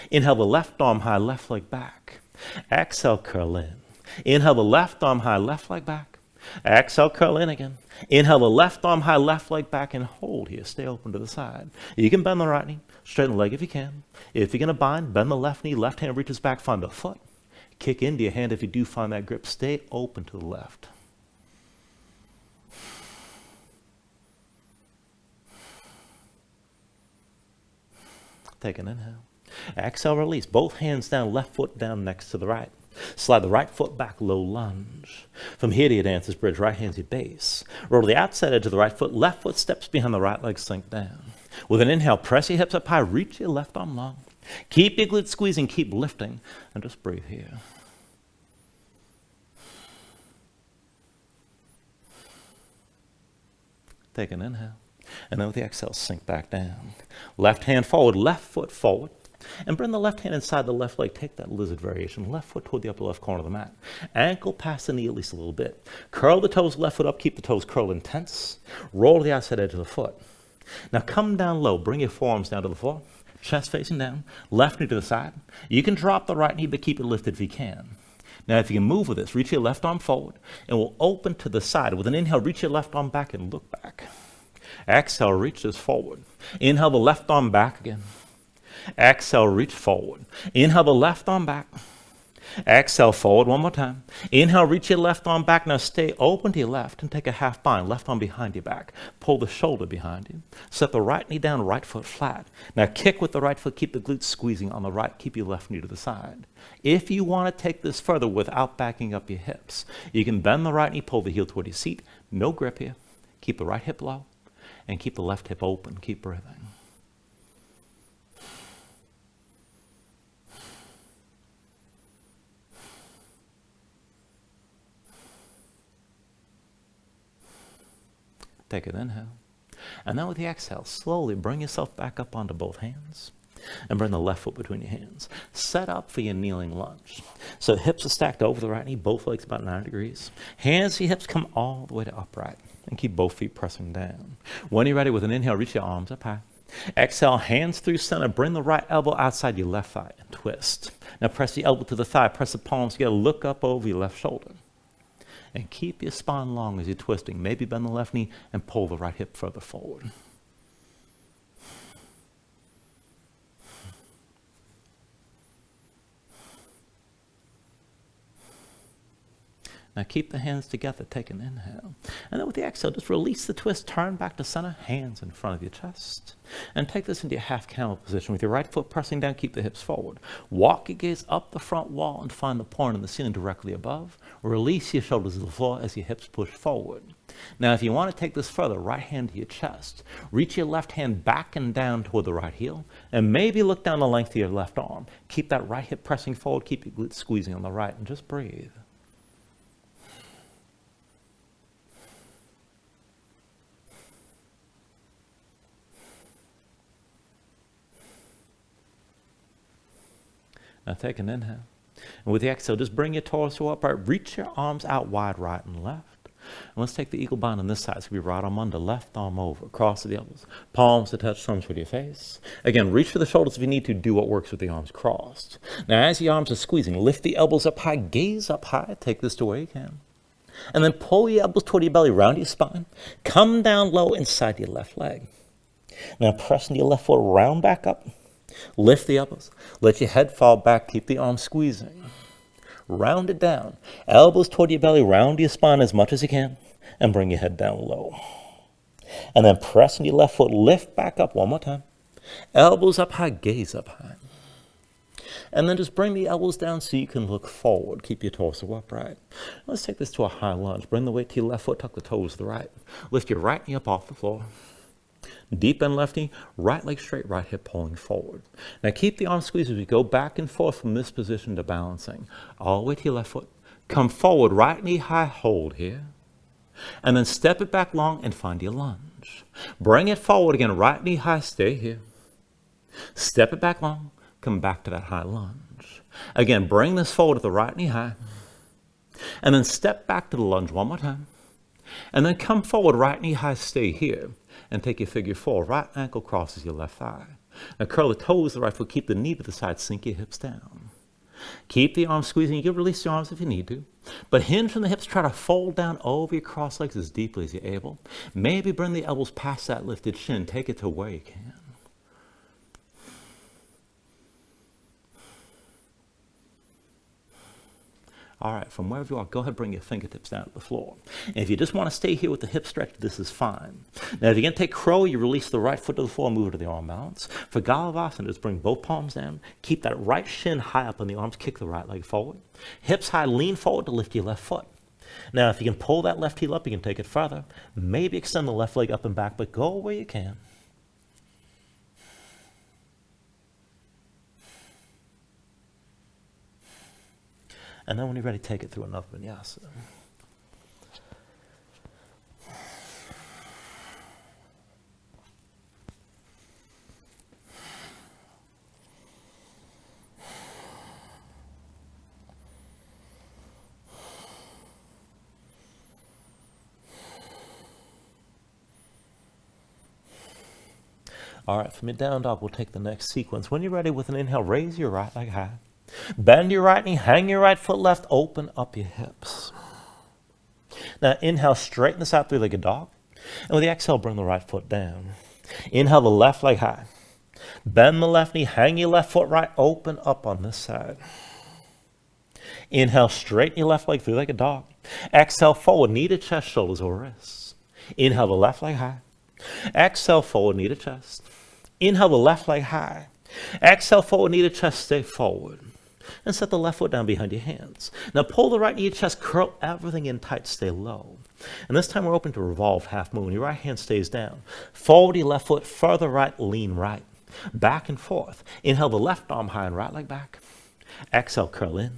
Inhale the left arm high, left leg back. Exhale, curl in. Inhale the left arm high, left leg back. Exhale, curl in again. Inhale the left arm high, left leg back, and hold here. Stay open to the side. You can bend the right knee, straighten the leg if you can. If you're going to bind, bend the left knee, left hand reaches back, find the foot. Kick into your hand if you do find that grip. Stay open to the left. Take an inhale. Exhale, release. Both hands down, left foot down next to the right. Slide the right foot back, low lunge. From here to your dancer's bridge, right hand's your base. Roll to the outside edge of the right foot, left foot steps behind the right leg, sink down. With an inhale, press your hips up high, reach your left arm long. Keep your glutes squeezing, keep lifting, and just breathe here. Take an inhale, and then with the exhale, sink back down. Left hand forward, left foot forward. And bring the left hand inside the left leg. Take that lizard variation. Left foot toward the upper left corner of the mat. Ankle past the knee at least a little bit. Curl the toes, left foot up. Keep the toes curled intense. Roll to the outside edge of the foot. Now come down low. Bring your forearms down to the floor. Chest facing down. Left knee to the side. You can drop the right knee, but keep it lifted if you can. Now if you can move with this, reach your left arm forward. And we'll open to the side. With an inhale, reach your left arm back and look back. Exhale, reach this forward. Inhale the left arm back again. Exhale, reach forward. Inhale the left arm back. Exhale, forward one more time. Inhale, reach your left arm back. Now stay open to your left and take a half bind. Left arm behind your back. Pull the shoulder behind you. Set the right knee down, right foot flat. Now kick with the right foot. Keep the glutes squeezing on the right. Keep your left knee to the side. If you want to take this further without backing up your hips, you can bend the right knee, pull the heel toward your seat. No grip here. Keep the right hip low and keep the left hip open. Keep breathing. Take an inhale. And then with the exhale, slowly bring yourself back up onto both hands. And bring the left foot between your hands. Set up for your kneeling lunge. So hips are stacked over the right knee, both legs about 90 degrees. Hands to your hips, come all the way to upright. And keep both feet pressing down. When you're ready, with an inhale, reach your arms up high. Exhale, hands through center. Bring the right elbow outside your left thigh and twist. Now press the elbow to the thigh. Press the palms together. Look up over your left shoulder. And keep your spine long as you're twisting. Maybe bend the left knee and pull the right hip further forward. Now keep the hands together, take an inhale. And then with the exhale, just release the twist, turn back to center, hands in front of your chest. And take this into your half camel position. With your right foot pressing down, keep the hips forward. Walk your gaze up the front wall and find the point in the ceiling directly above. Release your shoulders to the floor as your hips push forward. Now if you want to take this further, right hand to your chest. Reach your left hand back and down toward the right heel. And maybe look down the length of your left arm. Keep that right hip pressing forward, keep your glutes squeezing on the right, and just breathe. Now take an inhale. And with the exhale, just bring your torso upright. Reach your arms out wide, right and left. And let's take the eagle bind on this side. It's going to be right arm under, left arm over, cross the elbows. Palms to touch, thumbs with your face. Again, reach for the shoulders if you need to. Do what works with the arms crossed. Now as your arms are squeezing, lift the elbows up high, gaze up high. Take this to where you can. And then pull your elbows toward your belly, round your spine. Come down low inside your left leg. Now press into your left foot, round back up. Lift the elbows. Let your head fall back. Keep the arms squeezing. Round it down. Elbows toward your belly. Round your spine as much as you can. And bring your head down low. And then press into your left foot. Lift back up one more time. Elbows up high. Gaze up high. And then just bring the elbows down so you can look forward. Keep your torso upright. Let's take this to a high lunge. Bring the weight to your left foot. Tuck the toes to the right. Lift your right knee up off the floor. Deep bend left knee, right leg straight, right hip pulling forward. Now keep the arms squeezed as we go back and forth from this position to balancing. All the way to your left foot. Come forward, right knee high, hold here. And then step it back long and find your lunge. Bring it forward again, right knee high, stay here. Step it back long, come back to that high lunge. Again, bring this forward at the right knee high. And then step back to the lunge one more time. And then come forward, right knee high, stay here. And take your figure four. Right ankle crosses your left thigh. Now curl the toes, the right foot, keep the knee to the side, sink your hips down. Keep the arms squeezing. You can release your arms if you need to. But hinge from the hips, try to fold down over your cross legs as deeply as you're able. Maybe bring the elbows past that lifted shin. Take it to where you can. All right, from wherever you are, go ahead and bring your fingertips down to the floor. And if you just want to stay here with the hip stretch, this is fine. Now, if you're going to take crow, you release the right foot to the floor and move it to the arm balance. For Galavasana, just bring both palms down. Keep that right shin high up on the arms. Kick the right leg forward. Hips high, lean forward to lift your left foot. Now, if you can pull that left heel up, you can take it further. Maybe extend the left leg up and back, but go where you can. And then when you're ready, take it through another Vinyasa. All right, from your down dog, we'll take the next sequence. When you're ready, with an inhale, raise your right leg high. Bend your right knee, hang your right foot left, open up your hips. Now inhale, straighten the side, three-legged dog. And with the exhale, bring the right foot down. Inhale the left leg high. Bend the left knee, hang your left foot right, open up on this side. Inhale, straighten your left leg, three-legged dog. Exhale, forward, knee to chest, shoulders over wrists. Inhale the left leg high. Exhale, forward, knee to chest. Inhale the left leg high. Exhale, forward, knee to chest, stay forward. And set the left foot down behind your hands. Now pull the right knee to chest, curl everything in tight, stay low. And this time we're open to revolve half moon. Your right hand stays down. Forward your left foot, further right, lean right. Back and forth. Inhale the left arm high and right leg back. Exhale, curl in.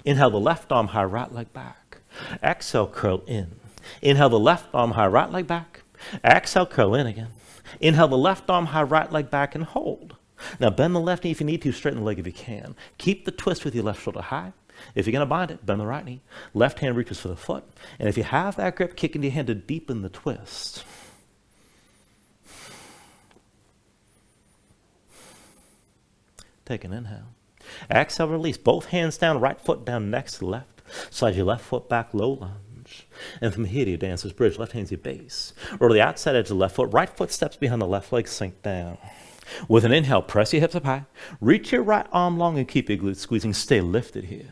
Inhale the left arm high, right leg back. Exhale, curl in. Inhale the left arm high, right leg back. Exhale, curl in again. Inhale the left arm high, right leg back, and hold. Now bend the left knee if you need to, straighten the leg if you can. Keep the twist with your left shoulder high. If you're going to bind it, bend the right knee. Left hand reaches for the foot. And if you have that grip, kick into your hand to deepen the twist. Take an inhale. Exhale, release. Both hands down, right foot down next to the left. Slide your left foot back, low lunge. And from here to your dancer's bridge, left hand's your base. Roll to the outside edge of the left foot. Right foot steps behind the left leg, sink down. With an inhale, press your hips up high. Reach your right arm long and keep your glutes squeezing. Stay lifted here.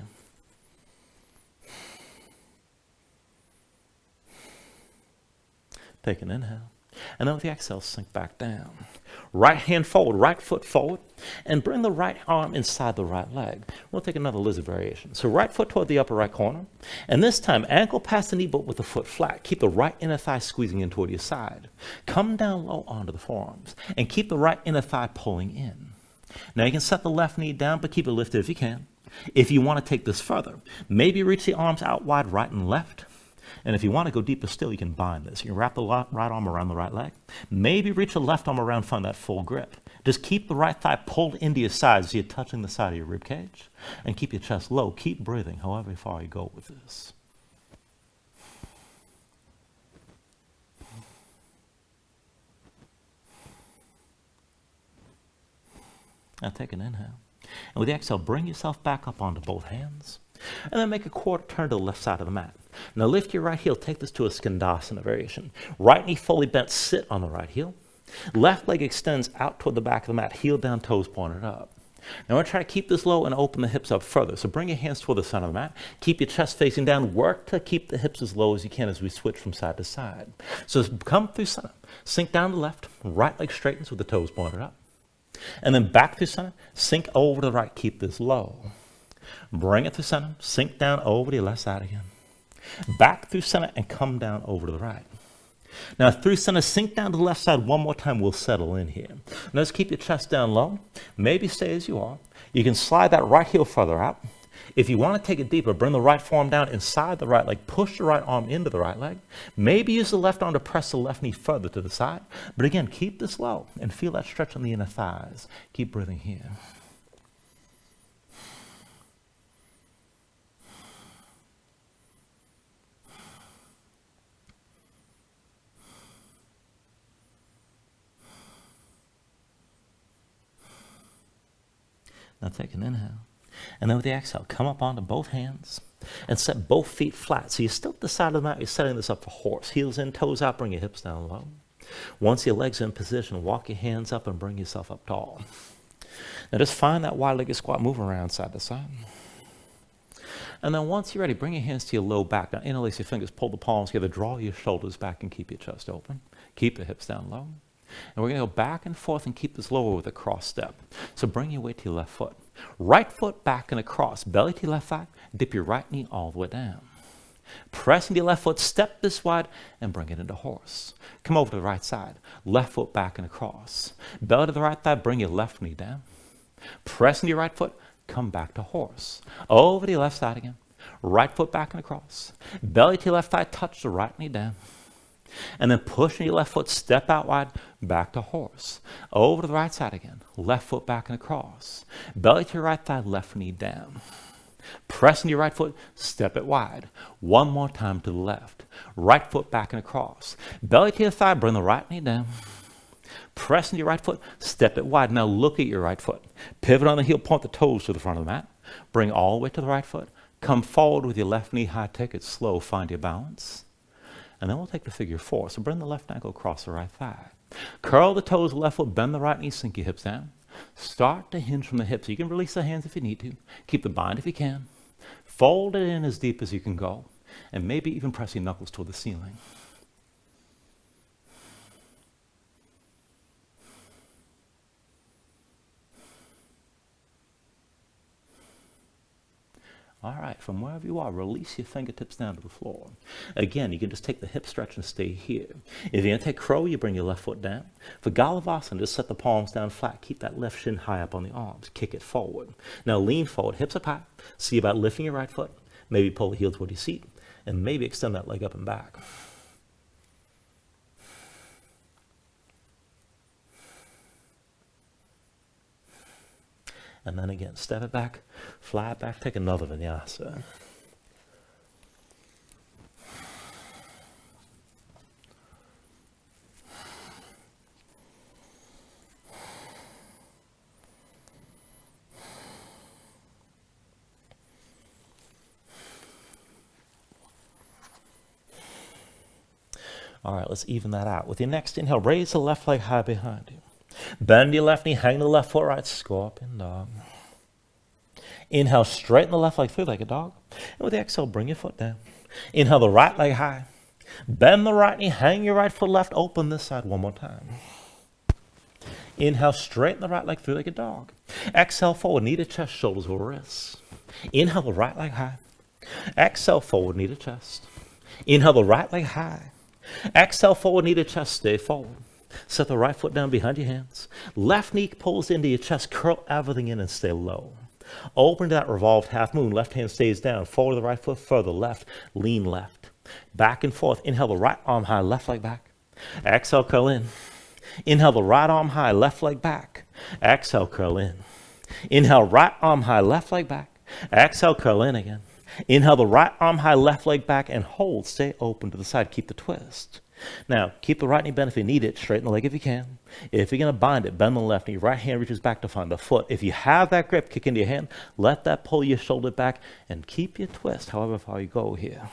Take an inhale. And then with the exhale, sink back down. Right hand forward, right foot forward, and bring the right arm inside the right leg. We'll take another lizard variation. So right foot toward the upper right corner. And this time, ankle past the knee, but with the foot flat. Keep the right inner thigh squeezing in toward your side. Come down low onto the forearms. And keep the right inner thigh pulling in. Now you can set the left knee down, but keep it lifted if you can. If you want to take this further, maybe reach the arms out wide, right and left. And if you want to go deeper still, you can bind this. You can wrap the right arm around the right leg. Maybe reach the left arm around, find that full grip. Just keep the right thigh pulled into your side so you're touching the side of your rib cage. And keep your chest low. Keep breathing however far you go with this. Now take an inhale. And with the exhale, bring yourself back up onto both hands. And then make a quarter turn to the left side of the mat. Now lift your right heel, take this to a Skandasana variation. Right knee fully bent, sit on the right heel. Left leg extends out toward the back of the mat, heel down, toes pointed up. Now we're going to try to keep this low and open the hips up further. So bring your hands toward the center of the mat. Keep your chest facing down. Work to keep the hips as low as you can as we switch from side to side. So come through center. Sink down to the left. Right leg straightens with the toes pointed up. And then back through center. Sink over to the right. Keep this low. Bring it through center. Sink down over to your left side again. Back through center and come down over to the right. Now through center, sink down to the left side one more time. We'll settle in here. Now just keep your chest down low. Maybe stay as you are. You can slide that right heel further out. If you want to take it deeper, bring the right forearm down inside the right leg. Push the right arm into the right leg. Maybe use the left arm to press the left knee further to the side. But again, keep this low and feel that stretch on the inner thighs. Keep breathing here. Now take an inhale. And then with the exhale, come up onto both hands and set both feet flat. So you're still at the side of the mat. You're setting this up for horse. Heels in, toes out, bring your hips down low. Once your legs are in position, walk your hands up and bring yourself up tall. Now just find that wide-legged squat, move around side to side. And then once you're ready, bring your hands to your low back. Now interlace your fingers, pull the palms together, draw your shoulders back and keep your chest open. Keep the hips down low. And we're going to go back and forth and keep this lower with a cross step. So bring your weight to your left foot. Right foot back and across, belly to your left thigh, dip your right knee all the way down. Press into your left foot, step this wide, and bring it into horse. Come over to the right side, left foot back and across. Belly to the right thigh, bring your left knee down. Press into your right foot, come back to horse. Over to your left side again. Right foot back and across. Belly to your left thigh, touch the right knee down. And then push in your left foot, step out wide, back to horse. Over to the right side again. Left foot back and across. Belly to your right thigh, left knee down. Press into your right foot, step it wide. One more time to the left. Right foot back and across. Belly to your thigh, bring the right knee down. Press into your right foot, step it wide. Now look at your right foot. Pivot on the heel, point the toes to the front of the mat. Bring all the way to the right foot. Come forward with your left knee high, take it slow, find your balance. And then we'll take the figure four. So bring the left ankle across the right thigh. Curl the toes of the left foot, bend the right knee, sink your hips down. Start to hinge from the hips. You can release the hands if you need to. Keep the bind if you can. Fold it in as deep as you can go. And maybe even press your knuckles toward the ceiling. All right, from wherever you are, release your fingertips down to the floor. Again, you can just take the hip stretch and stay here. If you're going to take crow, you bring your left foot down. For Galavasana, just set the palms down flat. Keep that left shin high up on the arms. Kick it forward. Now lean forward, hips up high. See about lifting your right foot. Maybe pull the heel toward your seat. And maybe extend that leg up and back. And then again, step it back, fly it back, take another vinyasa. All right, let's even that out. With your next inhale, raise the left leg high behind you. Bend your left knee, hang the left foot right, scorpion dog. Inhale, straighten the left leg, three-legged dog. And with the exhale, bring your foot down. Inhale the right leg high. Bend the right knee, hang your right foot left, open this side one more time. Inhale, straighten the right leg, three-legged dog. Exhale, forward, knee to chest, shoulders over wrists. Inhale the right leg high. Exhale, forward, knee to chest. Inhale the right leg high. Exhale, forward, knee to chest, stay forward. Set the right foot down behind your hands. Left knee pulls into your chest. Curl everything in and stay low. Open to that revolved half moon. Left hand stays down. Forward the right foot, further left. Lean left. Back and forth. Inhale the right arm high, left leg back. Exhale, curl in. Inhale the right arm high, left leg back. Exhale, curl in. Inhale, right arm high, left leg back. Exhale, curl in again. Inhale the right arm high, left leg back, and hold. Stay open to the side. Keep the twist. Now, keep the right knee bent if you need it. Straighten the leg if you can. If you're going to bind it, bend the left knee. Right hand reaches back to find the foot. If you have that grip, kick into your hand. Let that pull your shoulder back and keep your twist however far you go here.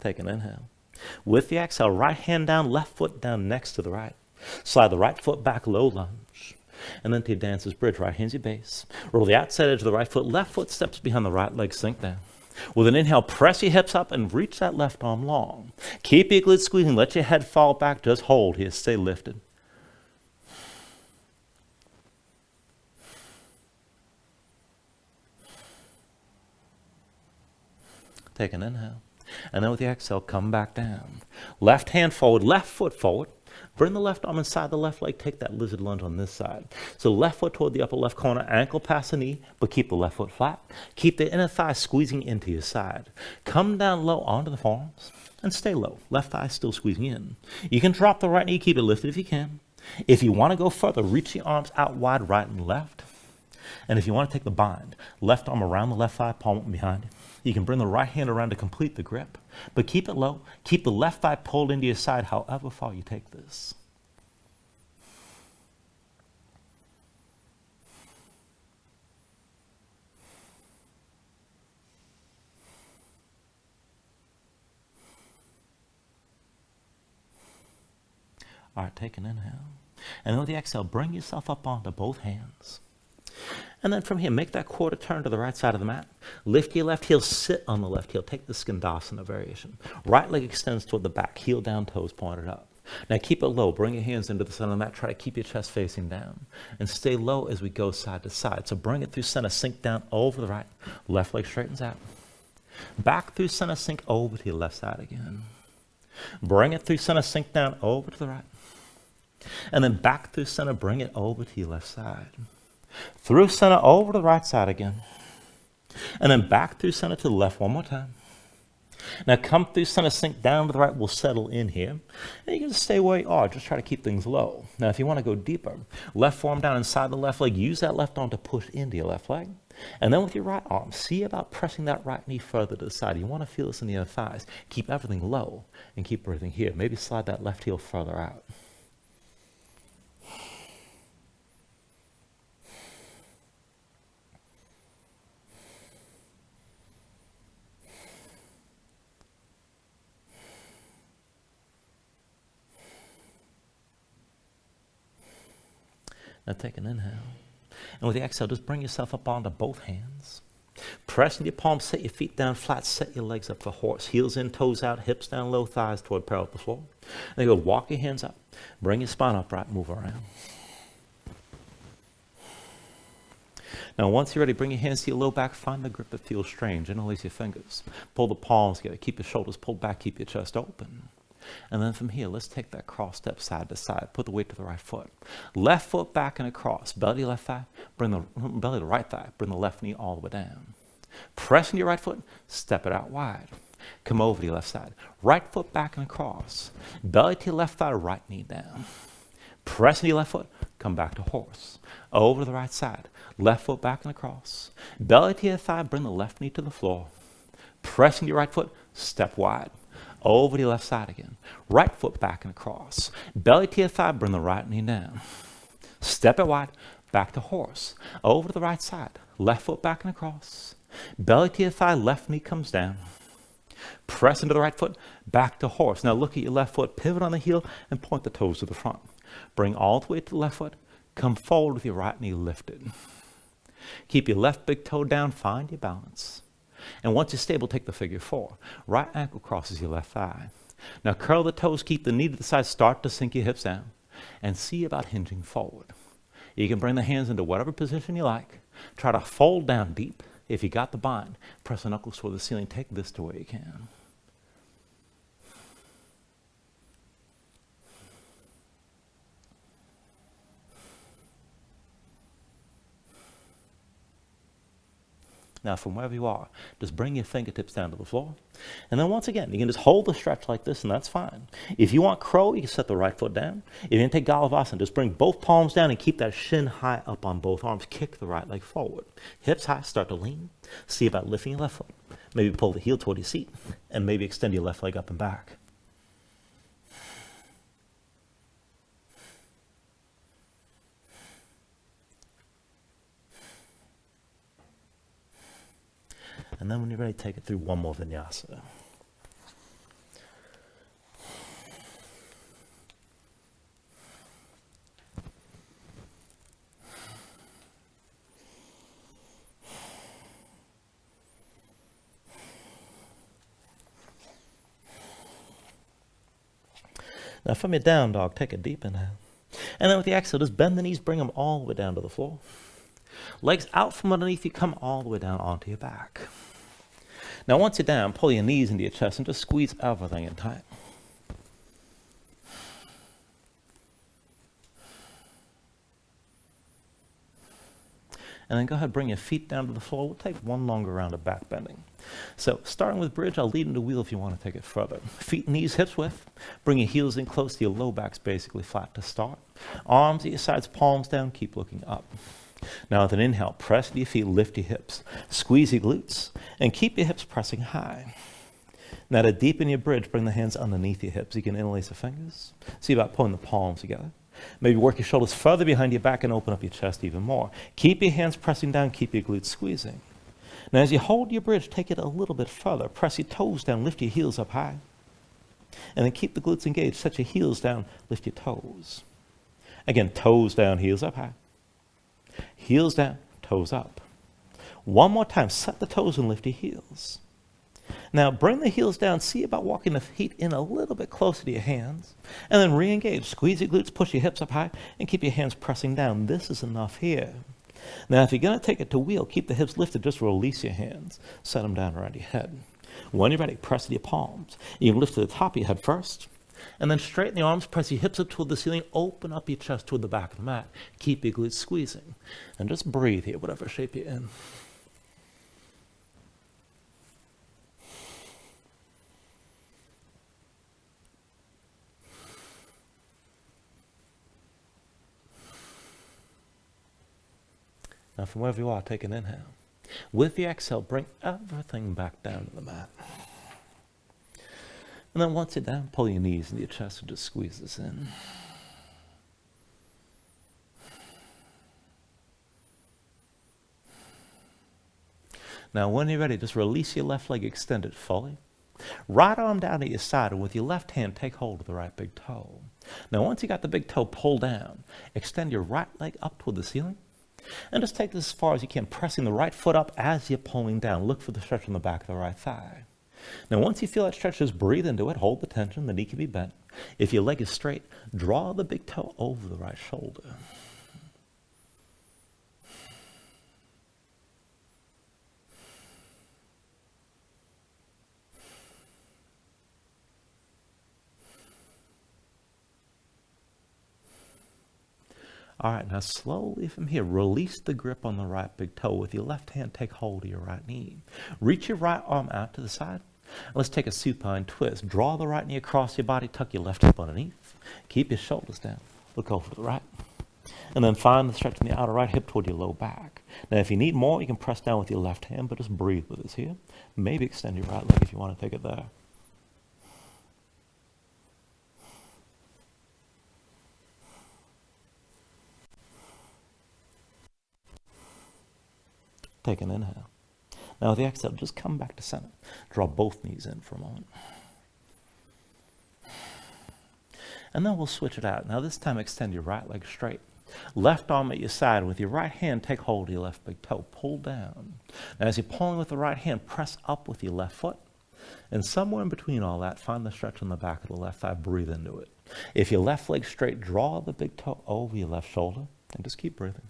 Take an inhale. With the exhale, right hand down, left foot down next to the right. Slide the right foot back, low lunge. And then to your dancer's bridge, right hand's your base. Roll the outside edge of the right foot, left foot steps behind the right leg, sink down. With an inhale, press your hips up and reach that left arm long. Keep your glutes squeezing, let your head fall back, just hold here, stay lifted. Take an inhale. And then with the exhale, come back down. Left hand forward, left foot forward. Bring the left arm inside the left leg. Take that lizard lunge on this side. So left foot toward the upper left corner, ankle past the knee, but keep the left foot flat. Keep the inner thigh squeezing into your side. Come down low onto the forearms and stay low. Left thigh still squeezing in. You can drop the right knee, keep it lifted if you can. If you want to go further, reach the arms out wide, right and left. And if you want to take the bind, left arm around the left thigh, palm behind. You can bring the right hand around to complete the grip, but keep it low. Keep the left thigh pulled into your side however far you take this. All right, take an inhale. And then with the exhale, bring yourself up onto both hands. And then from here, make that quarter turn to the right side of the mat. Lift your left heel, sit on the left heel. Take the Skandasana variation. Right leg extends toward the back, heel down, toes pointed up. Now keep it low. Bring your hands into the center of the mat. Try to keep your chest facing down. And stay low as we go side to side. So bring it through center, sink down over the right. Left leg straightens out. Back through center, sink over to your left side again. Bring it through center, sink down over to the right. And then back through center, bring it over to your left side. Through center, over to the right side again. And then back through center to the left one more time. Now come through center, sink down to the right. We'll settle in here. And you can just stay where you are. Just try to keep things low. Now if you want to go deeper, left forearm down inside the left leg. Use that left arm to push into your left leg. And then with your right arm, see about pressing that right knee further to the side. You want to feel this in the other thighs. Keep everything low and keep breathing here. Maybe slide that left heel further out. Now take an inhale. And with the exhale, just bring yourself up onto both hands. Press into your palms, set your feet down flat, set your legs up for horse. Heels in, toes out, hips down low, thighs toward parallel with the floor. Then go walk your hands up. Bring your spine upright, move around. Now once you're ready, bring your hands to your low back. Find the grip that feels strange. Interlace your fingers. Pull the palms together. Keep your shoulders pulled back. Keep your chest open. And then from here, let's take that cross step side to side. Put the weight to the right foot. Left foot back and across. Belly to left thigh. Bring the belly to right thigh. Bring the left knee all the way down. Press into your right foot. Step it out wide. Come over to your left side. Right foot back and across. Belly to your left thigh. Right knee down. Press into your left foot. Come back to horse. Over to the right side. Left foot back and across. Belly to your thigh. Bring the left knee to the floor. Press into your right foot. Step wide. Over to your left side again. Right foot back and across. Belly to your thigh, bring the right knee down. Step it wide, back to horse. Over to the right side. Left foot back and across. Belly to your thigh, left knee comes down. Press into the right foot, back to horse. Now look at your left foot, pivot on the heel, and point the toes to the front. Bring all the way to the left foot. Come forward with your right knee lifted. Keep your left big toe down, find your balance. And once you're stable, take the figure four. Right ankle crosses your left thigh. Now curl the toes, keep the knee to the side, start to sink your hips down, and see about hinging forward. You can bring the hands into whatever position you like. Try to fold down deep. If you got the bind, press the knuckles toward the ceiling. Take this to where you can. Now, from wherever you are, just bring your fingertips down to the floor. And then once again, you can just hold the stretch like this, and that's fine. If you want crow, you can set the right foot down. If you're going to take Galavasana, just bring both palms down and keep that shin high up on both arms. Kick the right leg forward. Hips high, start to lean. See about lifting your left foot. Maybe pull the heel toward your seat, and maybe extend your left leg up and back. And then when you're ready, take it through one more Vinyasa. Now from your down dog, take a deep inhale. And then with the exhale, just bend the knees, bring them all the way down to the floor. Legs out from underneath you, come all the way down onto your back. Now once you're down, pull your knees into your chest and just squeeze everything in tight. And then go ahead, bring your feet down to the floor. We'll take one longer round of back bending. So starting with bridge, I'll lead into wheel if you want to take it further. Feet, knees, hips width. Bring your heels in close to your low back's basically flat to start. Arms at your sides, palms down, keep looking up. Now with an inhale, press into your feet, lift your hips. Squeeze your glutes, and keep your hips pressing high. Now to deepen your bridge, bring the hands underneath your hips. You can interlace the fingers. See about pulling the palms together. Maybe work your shoulders further behind your back and open up your chest even more. Keep your hands pressing down, keep your glutes squeezing. Now as you hold your bridge, take it a little bit further. Press your toes down, lift your heels up high. And then keep the glutes engaged. Set your heels down, lift your toes. Again, toes down, heels up high. Heels down, toes up. One more time, set the toes and lift your heels. Now bring the heels down, see about walking the feet in a little bit closer to your hands, and then re-engage. Squeeze your glutes, push your hips up high, and keep your hands pressing down. This is enough here. Now if you're going to take it to wheel, keep the hips lifted, just release your hands. Set them down around your head. When you're ready, press with your palms. You lift to the top of your head first, and then straighten the arms, press your hips up toward the ceiling, open up your chest toward the back of the mat. Keep your glutes squeezing, and just breathe here, whatever shape you're in. Now from wherever you are, take an inhale. With the exhale, bring everything back down to the mat. And then once you're down, pull your knees into your chest and just squeeze this in. Now when you're ready, just release your left leg, extend it fully. Right arm down at your side, and with your left hand, take hold of the right big toe. Now once you got the big toe pulled down, extend your right leg up toward the ceiling. And just take this as far as you can, pressing the right foot up as you're pulling down. Look for the stretch on the back of the right thigh. Now once you feel that stretch, just breathe into it, hold the tension, the knee can be bent. If your leg is straight, draw the big toe over the right shoulder. All right, now slowly from here, release the grip on the right big toe. With your left hand, take hold of your right knee. Reach your right arm out to the side. Let's take a supine twist. Draw the right knee across your body, tuck your left hip underneath. Keep your shoulders down. Look over to the right. And then find the stretch in the outer right hip toward your low back. Now if you need more, you can press down with your left hand, but just breathe with us here. Maybe extend your right leg if you want to take it there. Take an inhale. Now with the exhale, just come back to center. Draw both knees in for a moment. And then we'll switch it out. Now this time extend your right leg straight. Left arm at your side. With your right hand, take hold of your left big toe. Pull down. Now as you're pulling with the right hand, press up with your left foot. And somewhere in between all that, find the stretch on the back of the left thigh. Breathe into it. If your left leg's straight, draw the big toe over your left shoulder. And just keep breathing.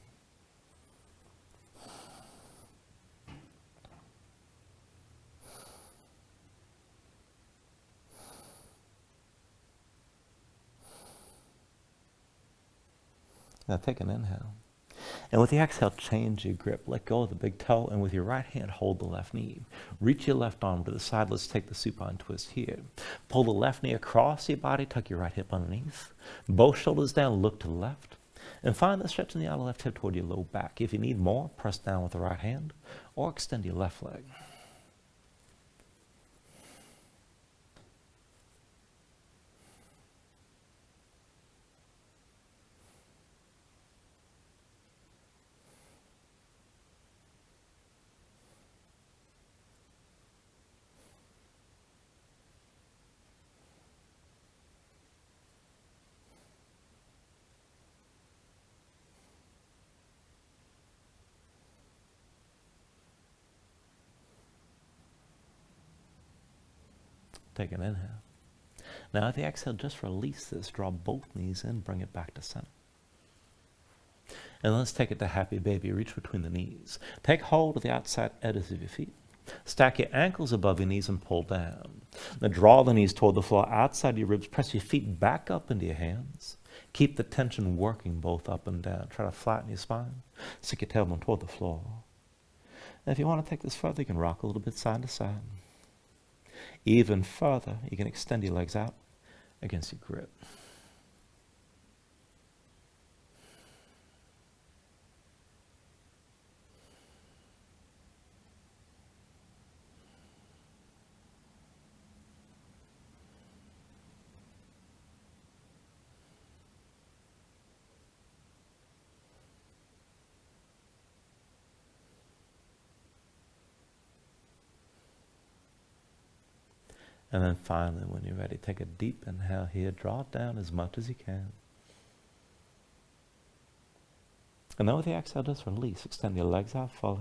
Now take an inhale. And with the exhale, change your grip. Let go of the big toe, and with your right hand, hold the left knee. Reach your left arm to the side. Let's take the supine twist here. Pull the left knee across your body, tuck your right hip underneath. Both shoulders down, look to the left. And find the stretch in the outer left hip toward your low back. If you need more, press down with the right hand, or extend your left leg. Take an inhale. Now at the exhale, just release this. Draw both knees in, bring it back to center. And let's take it to happy baby. Reach between the knees. Take hold of the outside edges of your feet. Stack your ankles above your knees and pull down. Now draw the knees toward the floor, outside your ribs. Press your feet back up into your hands. Keep the tension working both up and down. Try to flatten your spine. Stick your tailbone toward the floor. And if you want to take this further, you can rock a little bit side to side. Even further, you can extend your legs out against your grip. And then finally, when you're ready, take a deep inhale here. Draw it down as much as you can. And then with the exhale, just release. Extend your legs out fully.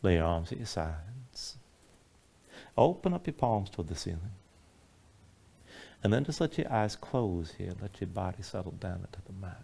Lay your arms at your sides. Open up your palms toward the ceiling. And then just let your eyes close here. Let your body settle down into the mat.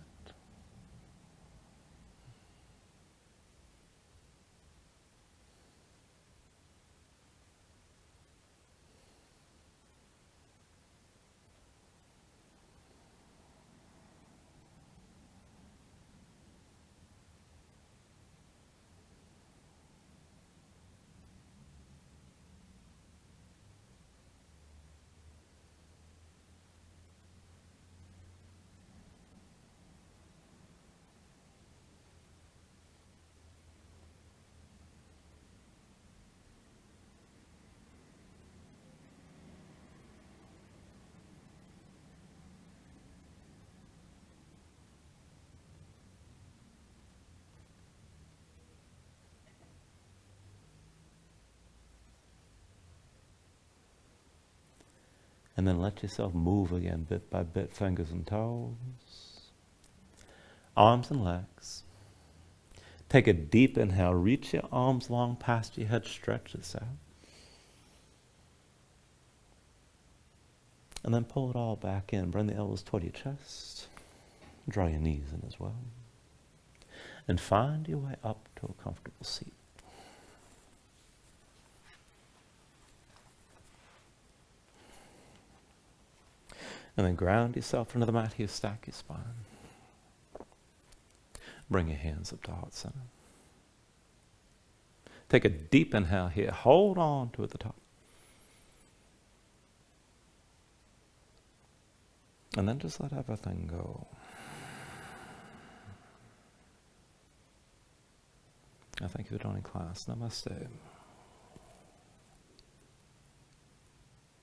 And then let yourself move again, bit by bit, fingers and toes, arms and legs. Take a deep inhale. Reach your arms long past your head. Stretch this out. And then pull it all back in. Bring the elbows toward your chest. Draw your knees in as well. And find your way up to a comfortable seat. And then ground yourself into the mat here. Stack your spine. Bring your hands up to heart center. Take a deep inhale here. Hold on to it at the top. And then just let everything go. I thank you for joining class. Namaste.